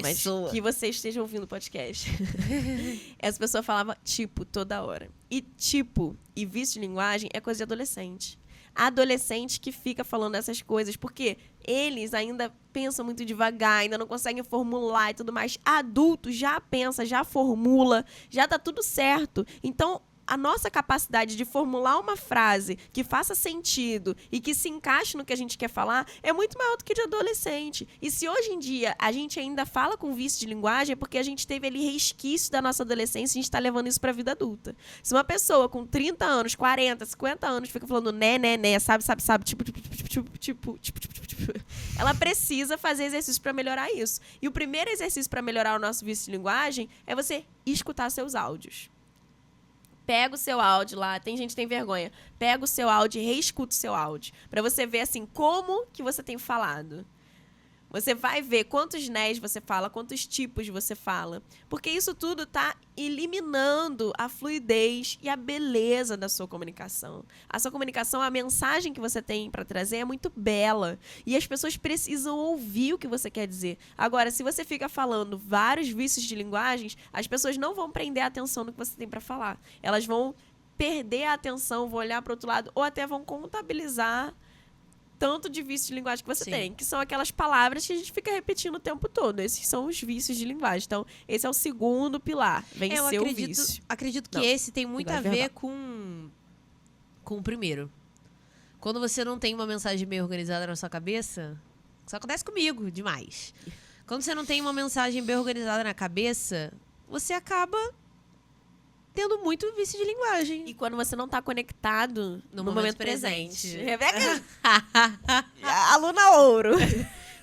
mas que você esteja ouvindo o podcast. Essa pessoa falava tipo toda hora. E tipo e vício de linguagem é coisa de adolescente. Adolescente que fica falando essas coisas, porque eles ainda pensam muito devagar, ainda não conseguem formular e tudo mais. Adulto já pensa, já formula, já tá tudo certo. Então, a nossa capacidade de formular uma frase que faça sentido e que se encaixe no que a gente quer falar é muito maior do que de adolescente. E se hoje em dia a gente ainda fala com vício de linguagem é porque a gente teve ali resquício da nossa adolescência e a gente tá levando isso pra vida adulta. Se uma pessoa com 30 anos, 40, 50 anos fica falando né, sabe, tipo, ela precisa fazer exercício pra melhorar isso. E o primeiro exercício pra melhorar o nosso vício de linguagem é você escutar seus áudios. Pega o seu áudio lá, tem gente que tem vergonha. Pega o seu áudio e reescuta o seu áudio. Pra você ver, assim, como que você tem falado. Você vai ver quantos nés você fala, quantos tipos você fala. Porque isso tudo tá eliminando a fluidez e a beleza da sua comunicação. A sua comunicação, a mensagem que você tem para trazer é muito bela. E as pessoas precisam ouvir o que você quer dizer. Agora, se você fica falando vários vícios de linguagens, as pessoas não vão prender a atenção no que você tem para falar. Elas vão perder a atenção, vão olhar para o outro lado, ou até vão contabilizar tanto de vício de linguagem que você tem, que são aquelas palavras que a gente fica repetindo o tempo todo. Esses são os vícios de linguagem. Então, esse é o segundo pilar, vencer o vício. Acredito que esse tem muito a ver com o primeiro. Quando você não tem uma mensagem bem organizada na sua cabeça, isso acontece comigo demais. Quando você não tem uma mensagem bem organizada na cabeça, você acaba tendo muito vício de linguagem. E quando você não tá conectado no momento presente. Rebeca, aluna ouro.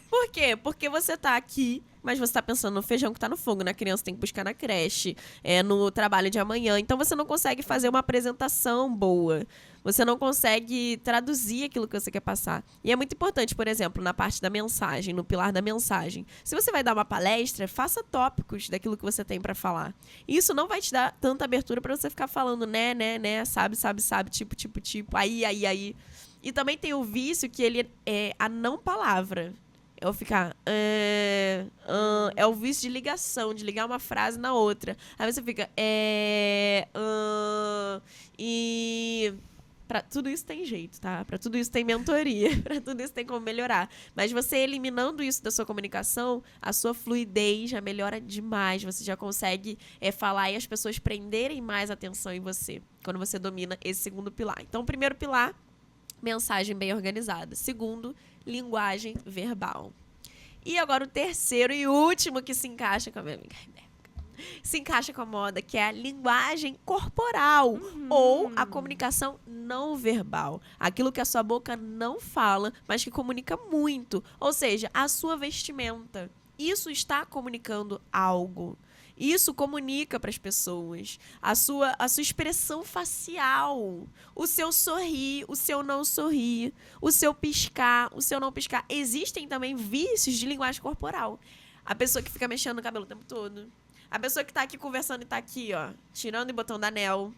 Por quê? Porque você tá aqui, mas você tá pensando no feijão que tá no fogo, na criança tem que buscar na creche, no trabalho de amanhã. Então você não consegue fazer uma apresentação boa. Você não consegue traduzir aquilo que você quer passar. E é muito importante, por exemplo, na parte da mensagem, no pilar da mensagem. Se você vai dar uma palestra, faça tópicos daquilo que você tem pra falar. Isso não vai te dar tanta abertura pra você ficar falando né, sabe, tipo, aí. E também tem o vício que ele é a não palavra. É o ficar... é o vício de ligação, de ligar uma frase na outra. Aí você fica... Pra tudo isso tem jeito, tá? Pra tudo isso tem mentoria. Pra tudo isso tem como melhorar. Mas você eliminando isso da sua comunicação, a sua fluidez já melhora demais. Você já consegue falar e as pessoas prenderem mais atenção em você. Quando você domina esse segundo pilar. Então, primeiro pilar, mensagem bem organizada. Segundo, linguagem verbal. E agora o terceiro e último que se encaixa com a minha amiga Rebeca. Se encaixa com a moda, que é a linguagem corporal ou a comunicação não verbal. Aquilo que a sua boca não fala, mas que comunica muito. Ou seja, a sua vestimenta. Isso está comunicando algo. Isso comunica para as pessoas. A sua expressão facial. O seu sorrir, o seu não sorrir. O seu piscar, o seu não piscar. Existem também vícios de linguagem corporal. A pessoa que fica mexendo no cabelo o tempo todo. A pessoa que tá aqui conversando e tá aqui, ó, tirando e botando anel.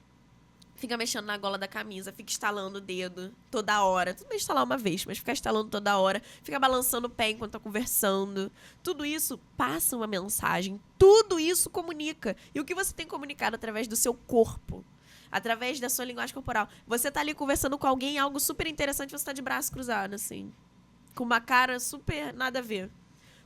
Fica mexendo na gola da camisa, fica estalando o dedo toda hora. Tudo bem estalar uma vez, mas fica estalando toda hora. Fica balançando o pé enquanto tá conversando. Tudo isso passa uma mensagem. Tudo isso comunica. E o que você tem comunicado através do seu corpo? Através da sua linguagem corporal. Você tá ali conversando com alguém, algo super interessante, você tá de braço cruzado, assim. Com uma cara super nada a ver.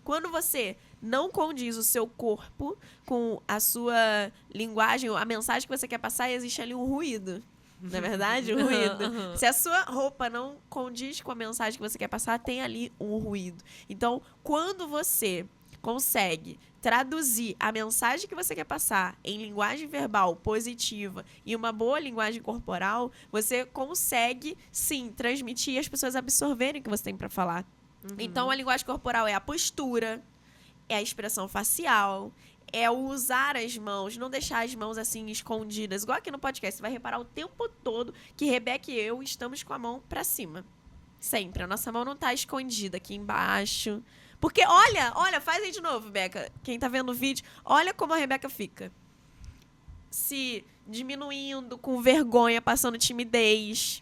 Quando você não condiz o seu corpo com a sua linguagem, a mensagem que você quer passar, existe ali um ruído. Não é verdade? Um ruído. Se a sua roupa não condiz com a mensagem que você quer passar, tem ali um ruído. Então, quando você consegue traduzir a mensagem que você quer passar em linguagem verbal positiva e uma boa linguagem corporal, você consegue, sim, transmitir e as pessoas absorverem o que você tem para falar. Então, a linguagem corporal é a postura, é a expressão facial, é o usar as mãos, não deixar as mãos assim escondidas. Igual aqui no podcast, você vai reparar o tempo todo que Rebeca e eu estamos com a mão pra cima. Sempre. A nossa mão não tá escondida aqui embaixo. Porque, olha, faz aí de novo, Rebeca. Quem tá vendo o vídeo, olha como a Rebeca fica. Se diminuindo, com vergonha, passando timidez.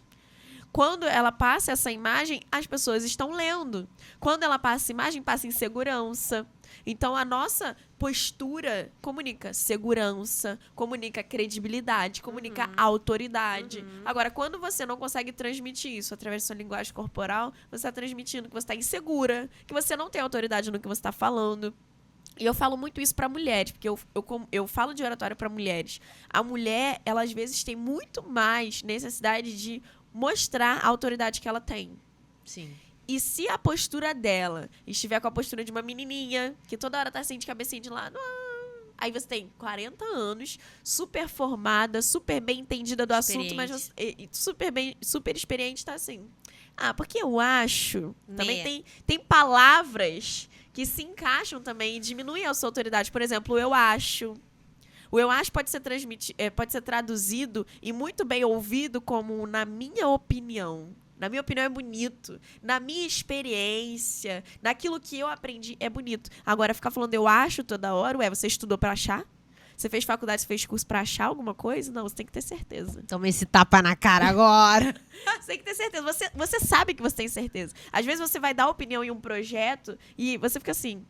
Quando ela passa essa imagem, as pessoas estão lendo. Quando ela passa imagem, passa insegurança. Então, a nossa postura comunica segurança, comunica credibilidade, comunica autoridade. Agora, quando você não consegue transmitir isso através da sua linguagem corporal, você está transmitindo que você está insegura, que você não tem autoridade no que você está falando. E eu falo muito isso para mulheres, porque eu falo de oratória para mulheres. A mulher, ela às vezes tem muito mais necessidade de mostrar a autoridade que ela tem. Sim. E se a postura dela estiver com a postura de uma menininha, que toda hora tá assim de cabecinha de lado, aí você tem 40 anos, super formada, super bem entendida do assunto, mas super experiente, tá assim. Porque eu acho, também tem palavras que se encaixam também e diminuem a sua autoridade. Por exemplo, o eu acho. O eu acho pode ser traduzido e muito bem ouvido como na minha opinião. Na minha opinião é bonito. Na minha experiência, naquilo que eu aprendi é bonito. Agora, ficar falando eu acho toda hora, você estudou pra achar? Você fez faculdade, você fez curso pra achar alguma coisa? Não, você tem que ter certeza. Toma esse tapa na cara agora. Você tem que ter certeza. Você sabe que você tem certeza. Às vezes você vai dar opinião em um projeto e você fica assim...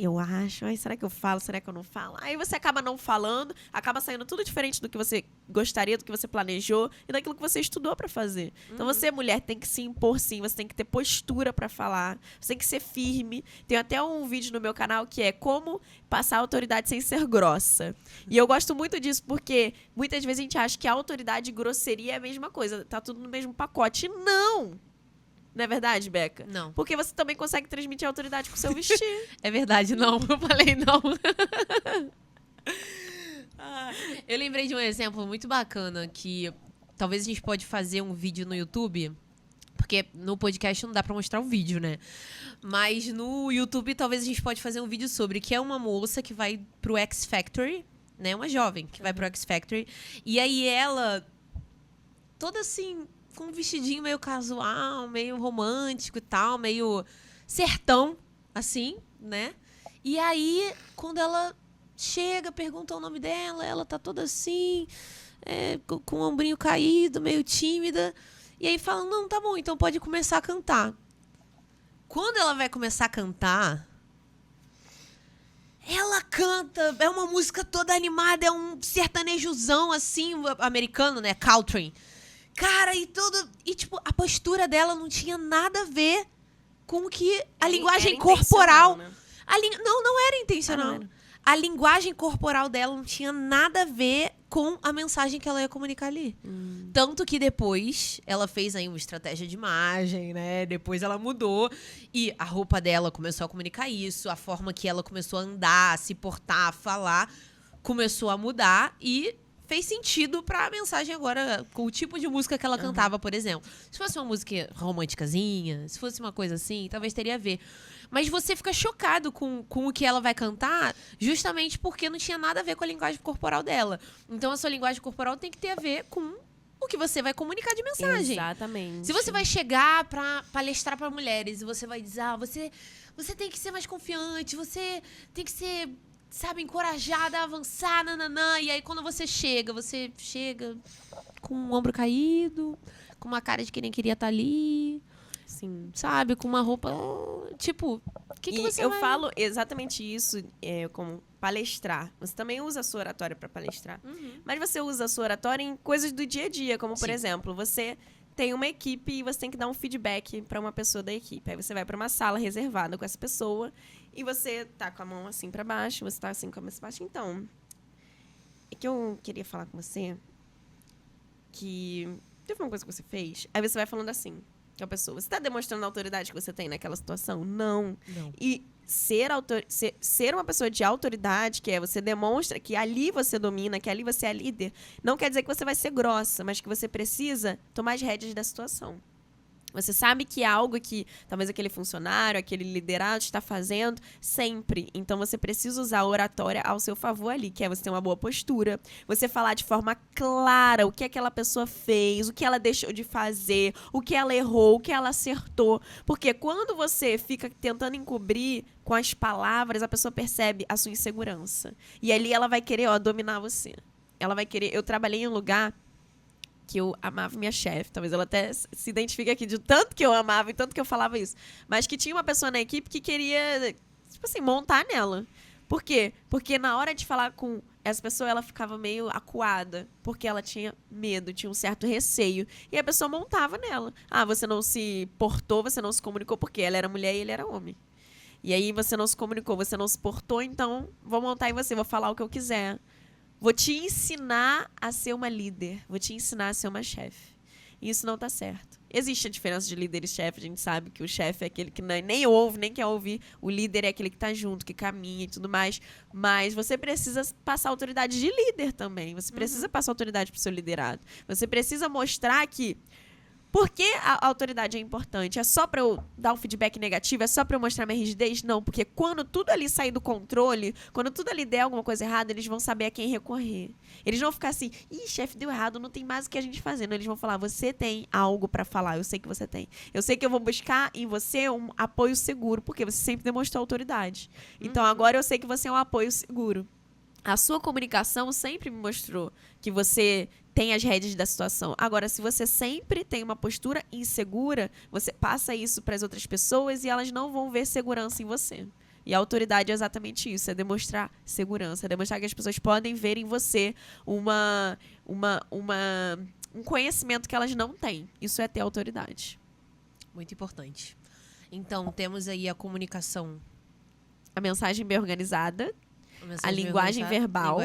Eu acho, será que eu falo, será que eu não falo? Aí você acaba não falando, acaba saindo tudo diferente do que você gostaria, do que você planejou e daquilo que você estudou pra fazer. Então você, mulher, tem que se impor sim, você tem que ter postura pra falar, você tem que ser firme. Tem até um vídeo no meu canal que é como passar autoridade sem ser grossa. E eu gosto muito disso porque muitas vezes a gente acha que a autoridade e grosseria é a mesma coisa, tá tudo no mesmo pacote. Não! Não é verdade, Beca? Não. Porque você também consegue transmitir autoridade com o seu vestir. É verdade, não. Eu falei não. Eu lembrei de um exemplo muito bacana que talvez a gente pode fazer um vídeo no YouTube, porque no podcast não dá pra mostrar o vídeo, né? Mas no YouTube talvez a gente pode fazer um vídeo sobre, que é uma moça que vai pro X Factory, né? Uma jovem que vai pro X Factory. E aí ela, toda assim... com um vestidinho meio casual, meio romântico e tal, meio sertão, assim, né? E aí, quando ela chega, pergunta o nome dela, ela tá toda assim, com o ombrinho caído, meio tímida. E aí fala, não, tá bom, então pode começar a cantar. Quando ela vai começar a cantar, ela canta, é uma música toda animada, é um sertanejozão, assim, americano, né? Country. Cara, e tipo, a postura dela não tinha nada a ver com o que a linguagem corporal... Né? Não era intencional. Não era. a linguagem corporal dela não tinha nada a ver com a mensagem que ela ia comunicar ali. Tanto que depois ela fez aí uma estratégia de imagem, né? Depois ela mudou e a roupa dela começou a comunicar isso, a forma que ela começou a andar, a se portar, a falar, começou a mudar e fez sentido pra mensagem agora, com o tipo de música que ela cantava, por exemplo. Se fosse uma música românticazinha, se fosse uma coisa assim, talvez teria a ver. Mas você fica chocado com o que ela vai cantar, justamente porque não tinha nada a ver com a linguagem corporal dela. Então, a sua linguagem corporal tem que ter a ver com o que você vai comunicar de mensagem. Exatamente. Se você vai chegar pra palestrar pra mulheres e você vai dizer, você tem que ser mais confiante, você tem que ser, sabe, encorajada a avançar, nananã. E aí, quando você chega com o ombro caído, com uma cara de que nem queria estar ali, Sim. sabe, com uma roupa, tipo, o que você eu vai... falo exatamente isso como palestrar. Você também usa a sua oratória para palestrar. Mas você usa a sua oratória em coisas do dia a dia, como, por Sim. exemplo, você tem uma equipe e você tem que dar um feedback para uma pessoa da equipe. Aí você vai para uma sala reservada com essa pessoa e você tá com a mão assim para baixo, você tá assim com a mão para baixo. Então, é que eu queria falar com você que teve uma coisa que você fez, aí você vai falando assim com a pessoa. Você tá demonstrando a autoridade que você tem naquela situação? Não. Não. E ser uma pessoa de autoridade, que é você demonstra que ali você domina, que ali você é líder, não quer dizer que você vai ser grossa, mas que você precisa tomar as rédeas da situação. Você sabe que é algo que talvez aquele funcionário, aquele liderado está fazendo sempre. Então, você precisa usar a oratória ao seu favor ali, que é você ter uma boa postura, você falar de forma clara o que aquela pessoa fez, o que ela deixou de fazer, o que ela errou, o que ela acertou. Porque quando você fica tentando encobrir com as palavras, a pessoa percebe a sua insegurança. E ali ela vai querer, dominar você. Ela vai querer... Eu trabalhei em um lugar que eu amava minha chefe, talvez ela até se identifique aqui de tanto que eu amava e tanto que eu falava isso, mas que tinha uma pessoa na equipe que queria, tipo assim, montar nela. Por quê? Porque na hora de falar com essa pessoa, ela ficava meio acuada, porque ela tinha medo, tinha um certo receio, e a pessoa montava nela. Ah, você não se portou, você não se comunicou, porque ela era mulher e ele era homem. E aí você não se comunicou, você não se portou, então vou montar em você, vou falar o que eu quiser. Vou te ensinar a ser uma líder. Vou te ensinar a ser uma chefe. E isso não tá certo. Existe a diferença de líder e chefe. A gente sabe que o chefe é aquele que nem ouve, nem quer ouvir. O líder é aquele que tá junto, que caminha e tudo mais. Mas você precisa passar autoridade de líder também. Você precisa passar autoridade pro seu liderado. Você precisa mostrar que... Por que a autoridade é importante? É só pra eu dar um feedback negativo? É só pra eu mostrar minha rigidez? Não, porque quando tudo ali sair do controle, quando tudo ali der alguma coisa errada, eles vão saber a quem recorrer. Eles vão ficar assim, chefe, deu errado, não tem mais o que a gente fazer. Não, eles vão falar, você tem algo pra falar, eu sei que você tem. Eu sei que eu vou buscar em você um apoio seguro, porque você sempre demonstrou autoridade. Então agora eu sei que você é um apoio seguro. A sua comunicação sempre me mostrou que você tem as rédeas da situação. Agora, se você sempre tem uma postura insegura, você passa isso para as outras pessoas e elas não vão ver segurança em você. E a autoridade é exatamente isso, é demonstrar segurança, é demonstrar que as pessoas podem ver em você um conhecimento que elas não têm. Isso é ter autoridade. Muito importante. Então, temos aí a comunicação. A mensagem bem organizada, a linguagem verbal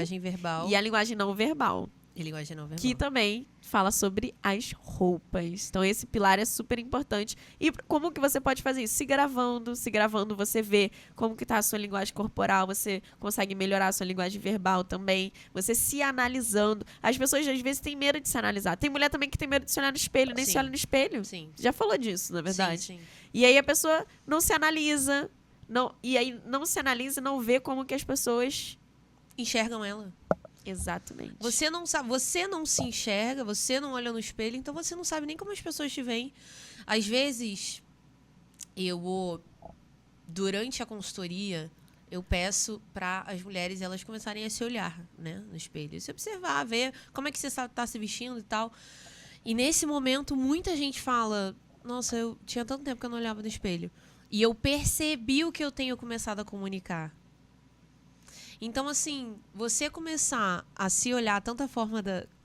e a linguagem não verbal. E linguagem não verbal. Que também fala sobre as roupas. Então, esse pilar é super importante. E como que você pode fazer isso? Se gravando, você vê como que tá a sua linguagem corporal, você consegue melhorar a sua linguagem verbal também. Você se analisando. As pessoas, às vezes, têm medo de se analisar. Tem mulher também que tem medo de se olhar no espelho, nem se olha no espelho. Sim. Já falou disso, na verdade. Sim. E aí a pessoa não se analisa, não vê como que as pessoas enxergam ela. Exatamente. Você não sabe, você não se enxerga, você não olha no espelho, então você não sabe nem como as pessoas te veem. Às vezes, durante a consultoria, eu peço para as mulheres elas começarem a se olhar, né, no espelho. Se observar, ver como é que você está se vestindo e tal. E nesse momento, muita gente fala, nossa, eu tinha tanto tempo que eu não olhava no espelho. E eu percebi o que eu tenho começado a comunicar. Então, assim, você começar a se olhar tanto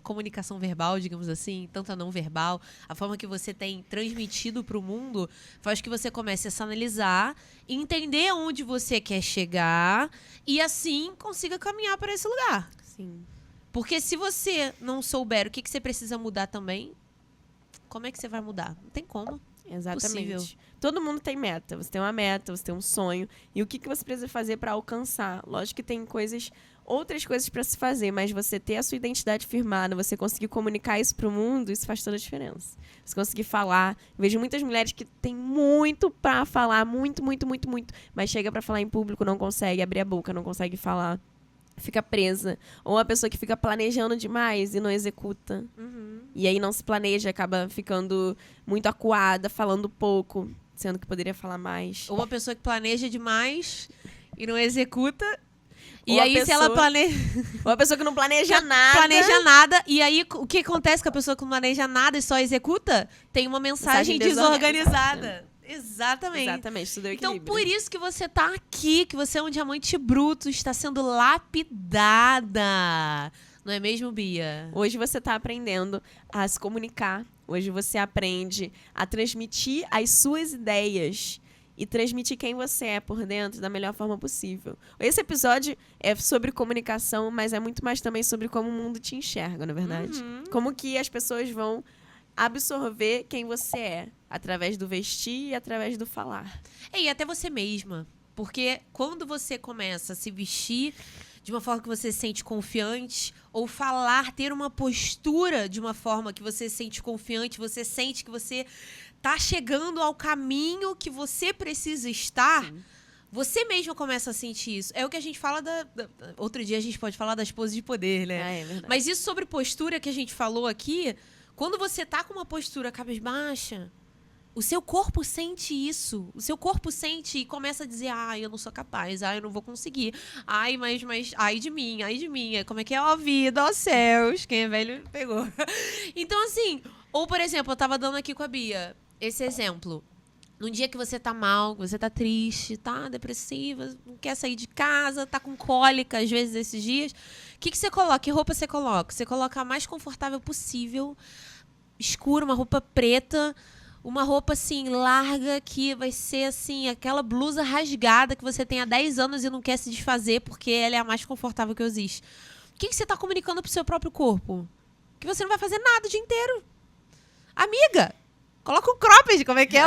comunicação verbal, digamos assim, tanto a não verbal, a forma que você tem transmitido para o mundo, faz que você comece a se analisar, entender onde você quer chegar e assim consiga caminhar para esse lugar. Sim. Porque se você não souber o que você precisa mudar também, como é que você vai mudar? Não tem como. Exatamente. Possível. Todo mundo tem meta. Você tem uma meta, você tem um sonho. E o que você precisa fazer para alcançar? Lógico que tem outras coisas para se fazer, mas você ter a sua identidade firmada, você conseguir comunicar isso pro mundo, isso faz toda a diferença. Você conseguir falar. Eu vejo muitas mulheres que têm muito para falar, muito, mas chega para falar em público, não consegue abrir a boca, não consegue falar. Fica presa. Ou uma pessoa que fica planejando demais e não executa. E aí não se planeja, acaba ficando muito acuada, falando pouco, sendo que poderia falar mais. Ou uma pessoa que planeja demais e não executa. Ou E a aí, se ela planeja. Ou a pessoa que não planeja nada. Planeja nada. E aí, o que acontece com a pessoa que não planeja nada e só executa? Tem uma mensagem desorganizada. Exatamente. Exatamente, tudo é Então, equilíbrio. por isso que você tá aqui, que você é um diamante bruto, está sendo lapidada. Não é mesmo, Bia? Hoje você está aprendendo a se comunicar. Hoje você aprende a transmitir as suas ideias e transmitir quem você é por dentro da melhor forma possível. Esse episódio é sobre comunicação, mas é muito mais também sobre como o mundo te enxerga, na verdade. Como que as pessoas vão absorver quem você é, através do vestir e através do falar. E até você mesma. Porque quando você começa a se vestir de uma forma que você se sente confiante, ou falar, ter uma postura de uma forma que você se sente confiante, você sente que você tá chegando ao caminho que você precisa estar, sim, você mesma começa a sentir isso. É o que a gente fala outro dia a gente pode falar das poses de poder, né? É verdade. Mas isso sobre postura que a gente falou aqui, quando você tá com uma postura cabisbaixa, o seu corpo sente isso. O seu corpo sente e começa a dizer, eu não sou capaz, eu não vou conseguir. Mas ai de mim. Como é que é a vida, ó céus. Quem é velho pegou. Então, assim, ou por exemplo, eu tava dando aqui com a Bia esse exemplo. Num dia que você tá mal, que você tá triste, tá depressiva, não quer sair de casa, tá com cólica às vezes esses dias, o que você coloca? Que roupa você coloca? Você coloca a mais confortável possível, escura, uma roupa preta, uma roupa, assim, larga, que vai ser, assim, aquela blusa rasgada que você tem há 10 anos e não quer se desfazer porque ela é a mais confortável que existe. O que você tá comunicando pro seu próprio corpo? Que você não vai fazer nada o dia inteiro. Amiga, coloca um cropped, como é que é?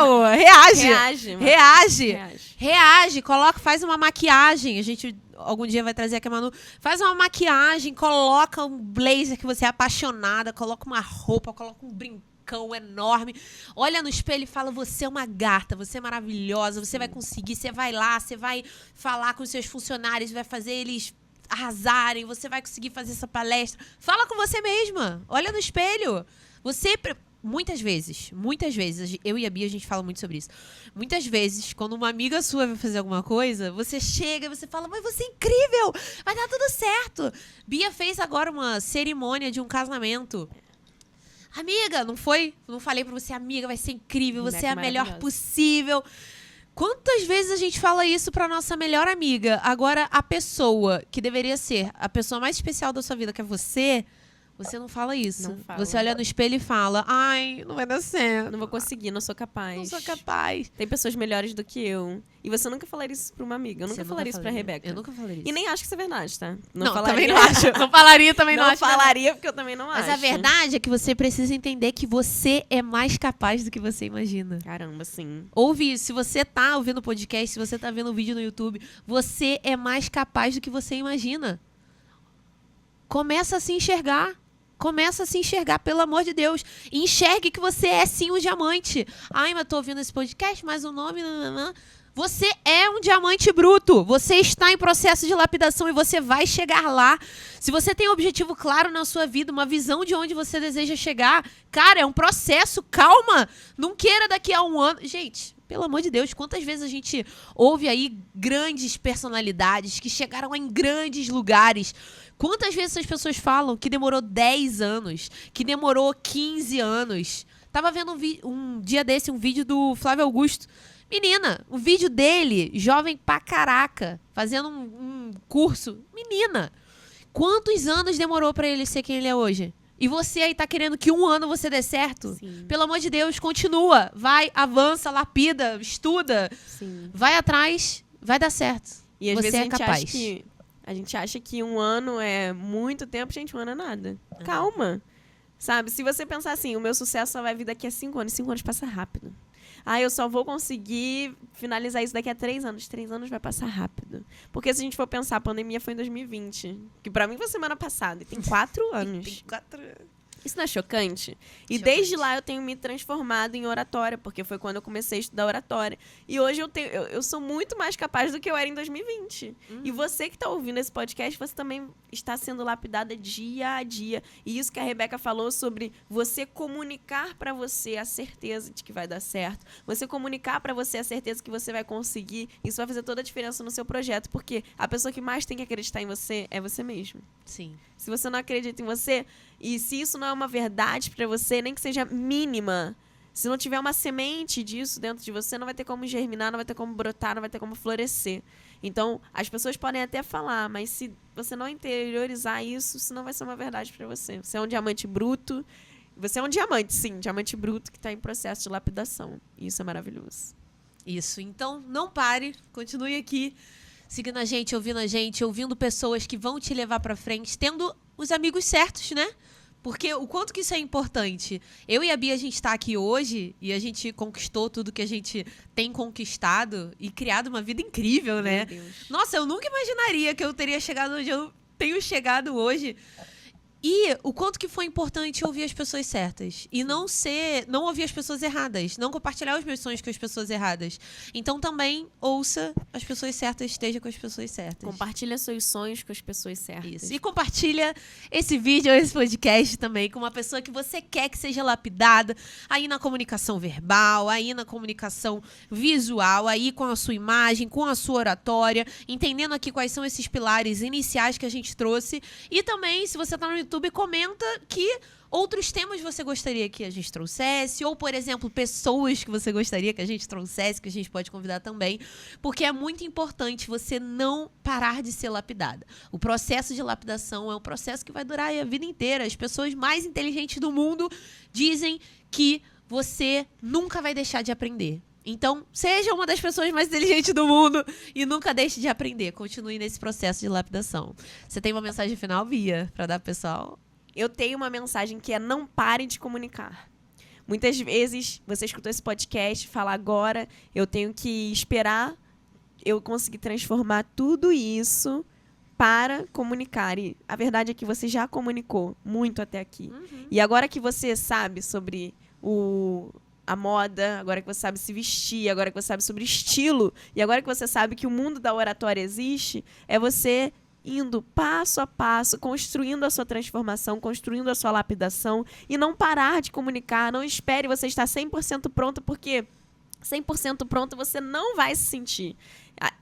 Reage, faz uma maquiagem. A gente algum dia vai trazer aqui a Manu. Faz uma maquiagem, coloca um blazer que você é apaixonada, coloca uma roupa, coloca um brincão enorme. Olha no espelho e fala, você é uma gata, você é maravilhosa, você vai conseguir, você vai lá, você vai falar com os seus funcionários, vai fazer eles arrasarem, você vai conseguir fazer essa palestra. Fala com você mesma, olha no espelho. Muitas vezes, eu e a Bia, a gente fala muito sobre isso. Muitas vezes, quando uma amiga sua vai fazer alguma coisa, você chega e você fala, mas você é incrível, vai dar tudo certo. Bia fez agora uma cerimônia de um casamento. Amiga, não foi? Não falei pra você, amiga, vai ser incrível, você é a melhor possível. Quantas vezes a gente fala isso pra nossa melhor amiga? Agora, a pessoa que deveria ser a pessoa mais especial da sua vida, que é você não fala isso. Não fala. Você olha no espelho e fala, não vai dar certo. Não vou conseguir, não sou capaz. Não sou capaz. Tem pessoas melhores do que eu. E você nunca falaria isso pra uma amiga. Eu nunca falaria isso pra Rebeca. Eu nunca falaria isso. E nem acho que isso é verdade, tá? Não, também não acho. Não falaria, também não acho. Não falaria, porque eu também não acho. Mas a verdade é que você precisa entender que você é mais capaz do que você imagina. Caramba, sim. Ouve isso. Se você tá ouvindo o podcast, se você tá vendo o vídeo no YouTube, você é mais capaz do que você imagina. Começa a se enxergar. Pelo amor de Deus. Enxergue que você é sim um diamante. Mas tô ouvindo esse podcast, mas o nome... Você é um diamante bruto. Você está em processo de lapidação e você vai chegar lá. Se você tem um objetivo claro na sua vida, uma visão de onde você deseja chegar, cara, é um processo. Calma. Não queira daqui a um ano... Gente, pelo amor de Deus, quantas vezes a gente ouve aí grandes personalidades que chegaram em grandes lugares. Quantas vezes essas pessoas falam que demorou 10 anos, que demorou 15 anos. Tava vendo um dia desse, um vídeo do Flávio Augusto. Menina, o vídeo dele, jovem pra caraca, fazendo um curso. Menina, quantos anos demorou pra ele ser quem ele é hoje? E você aí tá querendo que 1 ano você dê certo? Sim. Pelo amor de Deus, continua. Vai, avança, lapida, estuda. Sim. Vai atrás, vai dar certo. E às Você vezes é capaz. a gente acha que 1 ano é muito tempo, gente, 1 ano é nada. Calma. Sabe, se você pensar assim, o meu sucesso só vai vir daqui a 5 anos. 5 anos passa rápido. Eu só vou conseguir finalizar isso daqui a 3 anos. 3 anos vai passar rápido. Porque se a gente for pensar, a pandemia foi em 2020. Que pra mim foi semana passada. E tem 4 anos. Tem 4 anos. Isso não é chocante? E Chocante. desde lá eu tenho me transformado em oratória, porque foi quando eu comecei a estudar oratória. E hoje eu sou muito mais capaz do que eu era em 2020. E você que está ouvindo esse podcast, você também está sendo lapidada dia a dia. E isso que a Rebeca falou sobre você comunicar para você a certeza de que vai dar certo. Você comunicar para você a certeza que você vai conseguir. Isso vai fazer toda a diferença no seu projeto, porque a pessoa que mais tem que acreditar em você é você mesmo. Sim. Se você não acredita em você, e se isso não é uma verdade pra você, nem que seja mínima, se não tiver uma semente disso dentro de você, não vai ter como germinar, não vai ter como brotar, não vai ter como florescer. Então, as pessoas podem até falar, mas se você não interiorizar isso não vai ser uma verdade pra você. Você é um diamante bruto. Você é um diamante, sim, diamante bruto que tá em processo de lapidação. E isso é maravilhoso. Isso. Então, não pare. Continue aqui. Seguindo a gente, ouvindo pessoas que vão te levar pra frente, tendo os amigos certos, né? Porque o quanto que isso é importante. Eu e a Bia, a gente tá aqui hoje e a gente conquistou tudo que a gente tem conquistado e criado uma vida incrível, né? Meu Deus. Nossa, eu nunca imaginaria que eu teria chegado onde eu tenho chegado hoje. E o quanto que foi importante ouvir as pessoas certas. E não ouvir as pessoas erradas. Não compartilhar os meus sonhos com as pessoas erradas. Então também ouça as pessoas certas, esteja com as pessoas certas. Compartilha seus sonhos com as pessoas certas. Isso. E compartilha esse vídeo, esse podcast também com uma pessoa que você quer que seja lapidada aí na comunicação verbal, aí na comunicação visual, aí com a sua imagem, com a sua oratória, entendendo aqui quais são esses pilares iniciais que a gente trouxe. E também, se você tá no YouTube, comenta que outros temas você gostaria que a gente trouxesse, ou, por exemplo, pessoas que você gostaria que a gente trouxesse, que a gente pode convidar também, porque é muito importante você não parar de ser lapidada. O processo de lapidação é um processo que vai durar a vida inteira. As pessoas mais inteligentes do mundo dizem que você nunca vai deixar de aprender. Então, seja uma das pessoas mais inteligentes do mundo e nunca deixe de aprender. Continue nesse processo de lapidação. Você tem uma mensagem final, Bia, para dar pro pessoal? Eu tenho uma mensagem que é: não pare de comunicar. Muitas vezes você escutou esse podcast e fala: agora eu tenho que esperar eu conseguir transformar tudo isso para comunicar. E a verdade é que você já comunicou muito até aqui. E agora que você sabe sobre a moda, agora que você sabe se vestir, agora que você sabe sobre estilo, e agora que você sabe que o mundo da oratória existe, é você indo passo a passo, construindo a sua transformação, construindo a sua lapidação, e não parar de comunicar. Não espere você estar 100% pronto, porque 100% pronto você não vai se sentir.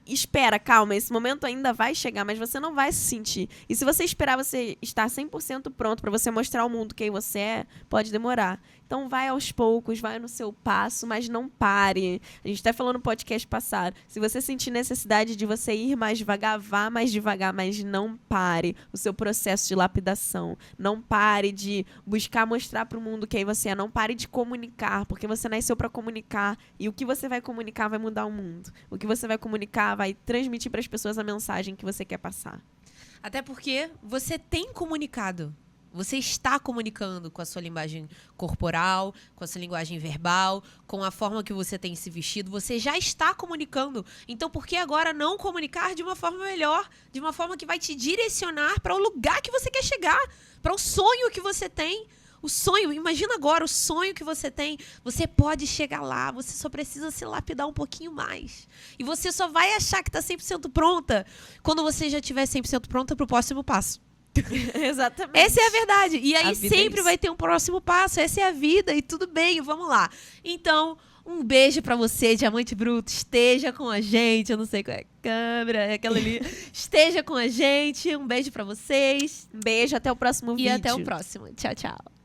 Espera, calma, esse momento ainda vai chegar, mas você não vai se sentir. E se você esperar você estar 100% pronto para você mostrar ao mundo quem você é, pode demorar. Então vai aos poucos, vai no seu passo, mas não pare. A gente até falou no podcast passado, se você sentir necessidade de você ir mais devagar, vá mais devagar, mas não pare o seu processo de lapidação. Não pare de buscar mostrar para o mundo quem você é. Não pare de comunicar, porque você nasceu para comunicar, e o que você vai comunicar vai mudar o mundo. O que você vai comunicar vai transmitir para as pessoas a mensagem que você quer passar. Até porque você tem comunicado. Você está comunicando com a sua linguagem corporal, com a sua linguagem verbal, com a forma que você tem se vestido. Você já está comunicando. Então, por que agora não comunicar de uma forma melhor? De uma forma que vai te direcionar para o lugar que você quer chegar, para o sonho que você tem. O sonho, imagina agora o sonho que você tem. Você pode chegar lá, você só precisa se lapidar um pouquinho mais. E você só vai achar que está 100% pronta quando você já estiver 100% pronta para o próximo passo. Exatamente. Essa é a verdade. E aí sempre é vai ter um próximo passo. Essa é a vida e tudo bem, vamos lá. Então, um beijo pra você, Diamante Bruto. Esteja com a gente. Eu não sei qual é a câmera, é aquela ali. Esteja com a gente. Um beijo pra vocês. Um beijo, até o próximo vídeo. E até o próximo. Tchau, tchau.